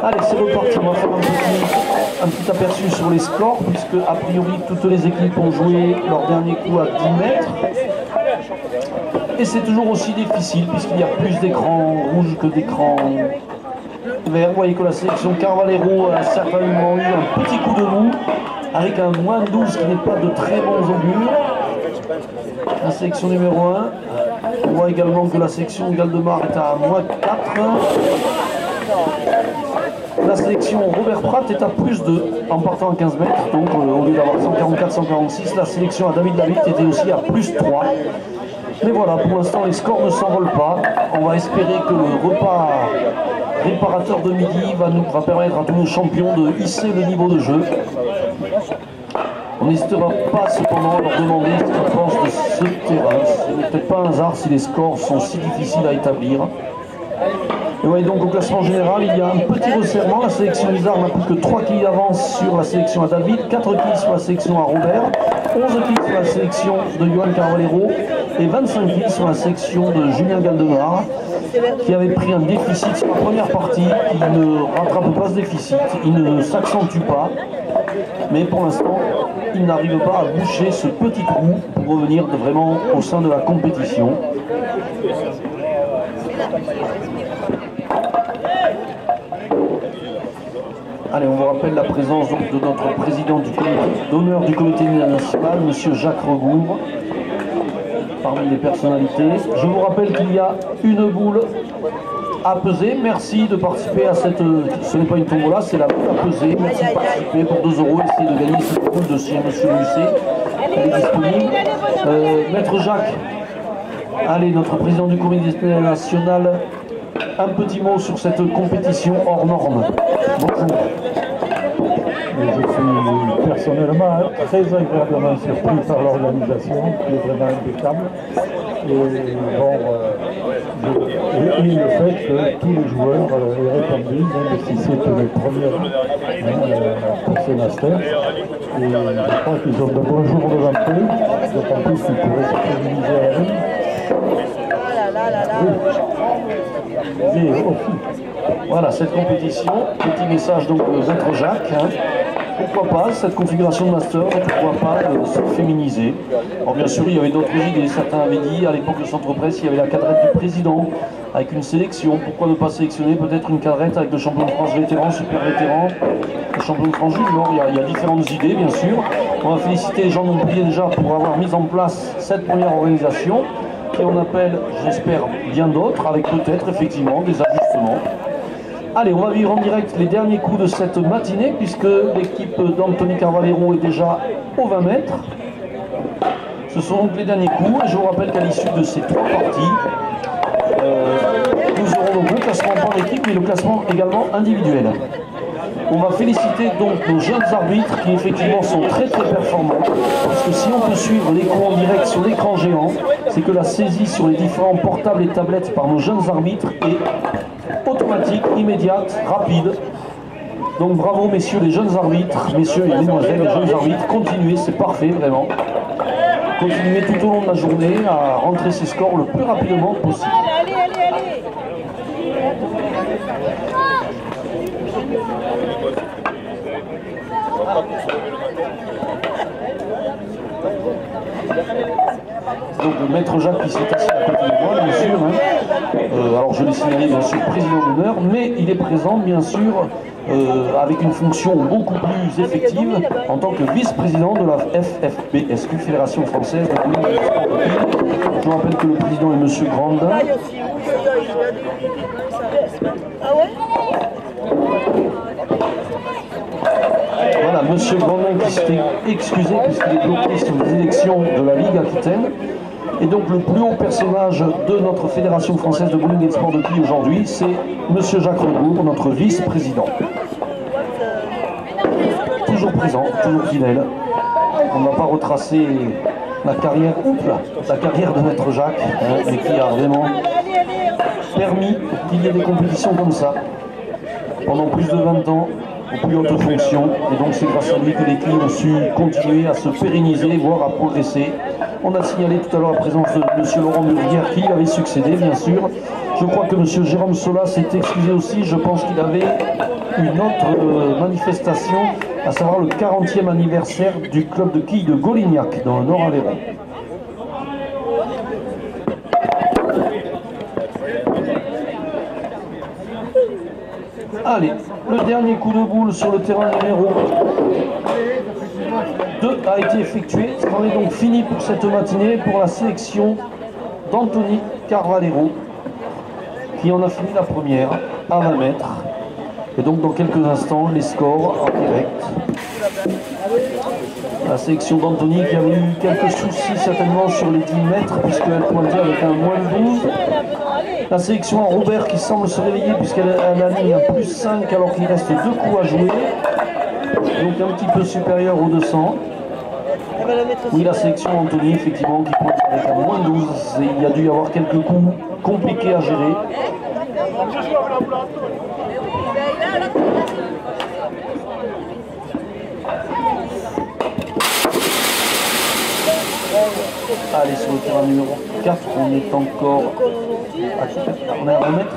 Allez, c'est reparti, on va faire un petit aperçu sur les scores, puisque a priori toutes les équipes ont joué leur dernier coup à 10 mètres. Et c'est toujours aussi difficile, puisqu'il y a plus d'écrans rouges que d'écrans verts. Vous voyez que la sélection Carvalero a certainement eu un petit coup de mou, avec un moins 12 qui n'est pas de très bons augures. La sélection numéro 1. On voit également que la sélection Galdemar est à moins 4. La sélection Robert Pratt est à plus 2 en partant à 15 mètres. Donc au lieu d'avoir 144-146, la sélection à David Lavitte était aussi à plus 3. Mais voilà, pour l'instant les scores ne s'envolent pas. On va espérer que le repas réparateur de midi va permettre à tous nos champions de hisser le niveau de jeu. On n'hésitera pas cependant à leur demander ce qu'ils pensent de ce terrain. Ce n'est peut-être pas un hasard si les scores sont si difficiles à établir. Et voyez donc au classement général, il y a un petit resserrement. La sélection Isard n'a plus que 3 quilles d'avance sur la sélection à David, 4 quilles sur la sélection à Robert, 11 quilles sur la sélection de Johan Carvalero et 25 quilles sur la sélection de Julien Galdemar, qui avait pris un déficit sur la première partie, qui ne rattrape pas ce déficit, il ne s'accentue pas, mais pour l'instant, il n'arrive pas à boucher ce petit trou pour revenir vraiment au sein de la compétition. Allez, on vous rappelle la présence donc, de notre président du comité d'honneur du comité national, M. Jacques Regouvre, parmi les personnalités. Je vous rappelle qu'il y a une boule à peser. Merci de participer à cette... Ce n'est pas une tombola, c'est la boule à peser. Merci de participer pour 2 €. Essayez de gagner cette boule de chez M. Lucet. Elle est disponible. Maître Jacques, allez, notre président du comité national, un petit mot sur cette compétition hors norme. Bonjour. Je suis personnellement très agréablement surpris par l'organisation, qui est vraiment impeccable. Et le fait que tous les joueurs aient répondu, même si c'est les premiers pour ces masters. Et je crois qu'ils ont de bons jours devant eux, d'autant plus qu'ils pourraient se féminiser à la ligne. Voilà cette compétition, petit message donc de Maître Jacques. Pourquoi pas cette configuration de master, pourquoi pas se féminiser. Alors bien sûr il y avait d'autres idées, certains avaient dit à l'époque de Centre Presse, il y avait la cadrette du président avec une sélection, pourquoi ne pas sélectionner peut-être une cadrette avec le champion de France vétéran, super vétéran, le champion de France junior, il y a différentes idées bien sûr. On va féliciter les gens de Montpellier déjà pour avoir mis en place cette première organisation, qui on appelle, j'espère, bien d'autres, avec peut-être effectivement des ajustements. Allez, on va vivre en direct les derniers coups de cette matinée, puisque l'équipe d'Anthony Carvalero est déjà aux 20 mètres. Ce sont donc les derniers coups, et je vous rappelle qu'à l'issue de ces 3 parties, nous aurons le bon classement par équipe, mais le classement également individuel. On va féliciter donc nos jeunes arbitres qui effectivement sont très performants, parce que si on peut suivre les coups en direct sur l'écran géant, c'est que la saisie sur les différents portables et tablettes par nos jeunes arbitres est automatique, immédiate, rapide. Donc bravo messieurs les jeunes arbitres, messieurs et mesdemoiselles les jeunes arbitres, continuez, c'est parfait vraiment. Continuez tout au long de la journée à rentrer ces scores le plus rapidement possible. Allez, allez, allez. Donc le maître Jacques qui s'est assis à côté de moi, bien sûr. Alors je l'ai signalé bien sûr président d'honneur, mais il est présent bien sûr avec une fonction beaucoup plus effective en tant que vice-président de la FFPSQ, Fédération Française de Sport. Je vous rappelle que le président est M. Grandin. Voilà, monsieur Grandin qui s'était excusé puisqu'il est bloqué sur les élections de la Ligue Aquitaine. Et donc le plus haut personnage de notre Fédération française de bowling et de sport de quilles aujourd'hui, c'est monsieur Jacques Rebourg, notre vice-président. Toujours présent, toujours fidèle. On n'a pas retracé la carrière de maître Jacques, mais qui a vraiment permis qu'il y ait des compétitions comme ça pendant plus de 20 ans, aux plus hautes fonctions. Et donc c'est grâce à lui que les quilles ont su continuer à se pérenniser, voire à progresser. On a signalé tout à l'heure la présence de M. Laurent Murguière qui avait succédé, bien sûr. Je crois que M. Jérôme Sola s'est excusé aussi. Je pense qu'il avait une autre manifestation, à savoir le 40e anniversaire du club de quilles de Golignac, dans le Nord-Aveyron. Allez, le dernier coup de boule sur le terrain numéro 2 a été effectué. On est donc fini pour cette matinée pour la sélection d'Anthony Carvalero, qui en a fini la première à 20 mètres. Et donc dans quelques instants, les scores en direct. La sélection d'Anthony qui avait eu quelques soucis certainement sur les 10 mètres puisqu'elle pointait avec un moins de 12. La sélection à Robert qui semble se réveiller puisqu'elle a mis un plus 5 alors qu'il reste 2 coups à jouer. Donc un petit peu supérieur aux 200. Oui, la sélection Anthony effectivement qui pointe avec un moins de 12. Et il y a dû y avoir quelques coups compliqués à gérer. Allez, sur le terrain numéro 4, on est encore on est à 20 mètres.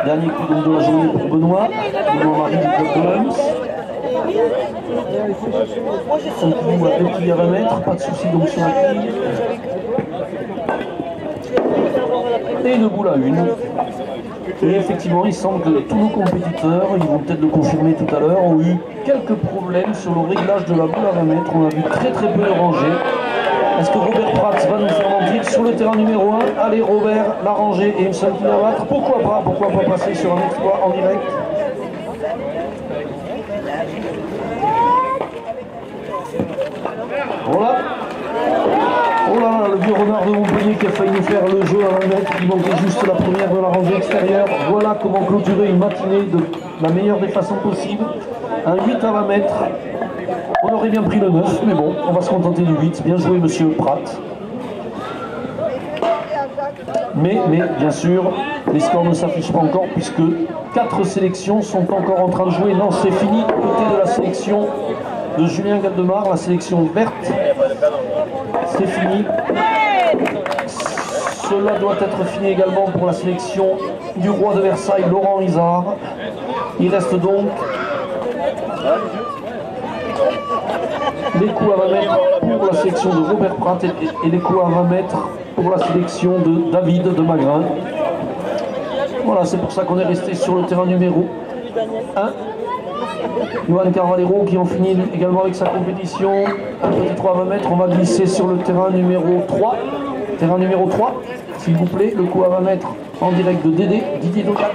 Dernier coup de la journée pour Benoît Marie du club de Lens. On joue à 2 quilles à 20 mètres, pas de souci donc sur la quille. Et une boule à 1. Et effectivement, il semble que tous nos compétiteurs, ils vont peut-être le confirmer tout à l'heure, ont eu quelques problèmes sur le réglage de la boule à 20 mètres. On a vu très peu de rangées. Est-ce que Robert Pratt va nous faire mentir sur le terrain numéro 1? Allez Robert, la rangée et une seule qui à battre. Pourquoi pas passer sur un exploit en direct? Voilà. Oh là là, le vieux renard de Montpellier qui a failli nous faire le jeu à 20 mètres, il manquait juste la première de la rangée extérieure. Voilà comment clôturer une matinée de la meilleure des façons possibles. Un 8 à 20 mètres. On aurait bien pris le 9, mais bon, on va se contenter du 8. Bien joué, monsieur Pratt. Mais bien sûr, les scores ne s'affichent pas encore puisque 4 sélections sont encore en train de jouer. Non, c'est fini du côté de la sélection de Julien Galdemar, la sélection verte. C'est fini. Cela doit être fini également pour la sélection du roi de Versailles, Laurent Izard. Il reste donc les coups à 20 mètres pour la sélection de Robert Pratt et les coups à 20 mètres pour la sélection de David de Magrin. Voilà, c'est pour ça qu'on est resté sur le terrain numéro 1. Johan Carvalero qui en finit également avec sa compétition. Un petit 3 à 20 mètres, on va glisser sur le terrain numéro 3. Terrain numéro 3, s'il vous plaît, le coup à 20 mètres en direct de Dédé, Didier Dodac.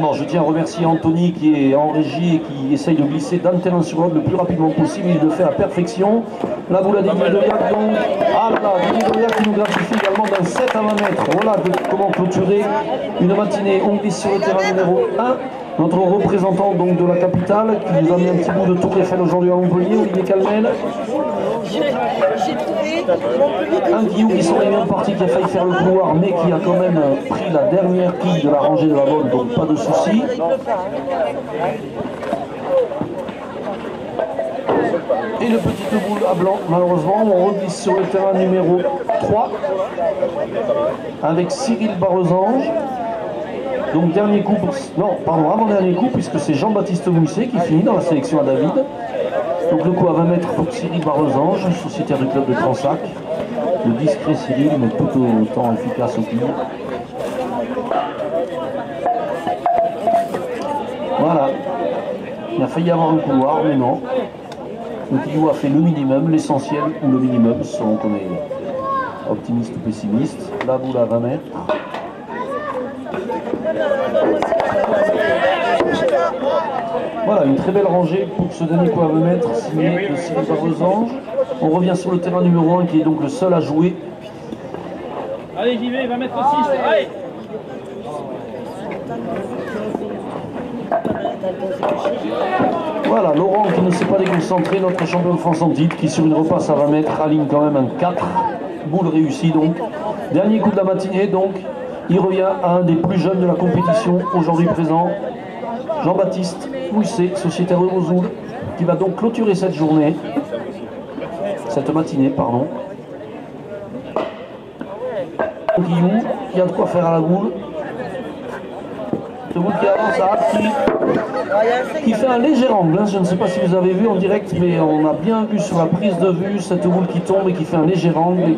Non, je tiens à remercier Anthony qui est en régie et qui essaye de glisser d'un terrain sur l'autre le plus rapidement possible. Il le fait à perfection. La boule à Didier Dodac donc. Ah là, Didier Dodac qui nous gratifie également d'un 7 à 20 mètres. Voilà comment clôturer une matinée. On glisse sur le terrain numéro 1. Notre représentant donc de la capitale qui nous a mis un petit bout de Tour Eiffel aujourd'hui à Montpellier, Olivier Calmel. Un Guillaume qui sont les mêmes parties qui a failli faire le couloir mais qui a quand même pris la dernière quille de la rangée de la bonne, donc pas de souci. Et le petit boule à blanc, malheureusement, on reglisse sur le terrain numéro 3 avec Cyril Barresange. Donc dernier coup pour... Non, pardon, avant-dernier coup, puisque c'est Jean-Baptiste Mousset qui finit dans la sélection à David. Donc le coup à 20 mètres pour Cyril Barresange, sociétaire du club de Transac. Le discret Cyril, mais tout autant efficace au pied. Voilà. Il a failli avoir un couloir, mais non. Le Guillou a fait le minimum, l'essentiel ou le minimum, selon qu'on est optimiste ou pessimiste. La boule à 20 mètres. Voilà, une très belle rangée pour ce dernier coup à 20 mètres, signé de Cyril Barbesange. On revient sur le terrain numéro 1 qui est donc le seul à jouer. Allez, j'y vais, 20 mètres 6, allez. Voilà, Laurent qui ne s'est pas déconcentré, notre champion de France en titre, qui sur une repasse à 20 mètres aligne quand même un 4. Boule réussie donc. Dernier coup de la matinée donc. Il revient à un des plus jeunes de la compétition, aujourd'hui présent, Jean-Baptiste Mouisset, sociétaire de Vesoul, qui va donc clôturer cette journée, cette matinée, pardon. Guillou, il y a de quoi faire à la boule. Ce boule qui avance à qui fait un léger angle, hein. Je ne sais pas si vous avez vu en direct, mais on a bien vu sur la prise de vue cette boule qui tombe et qui fait un léger angle.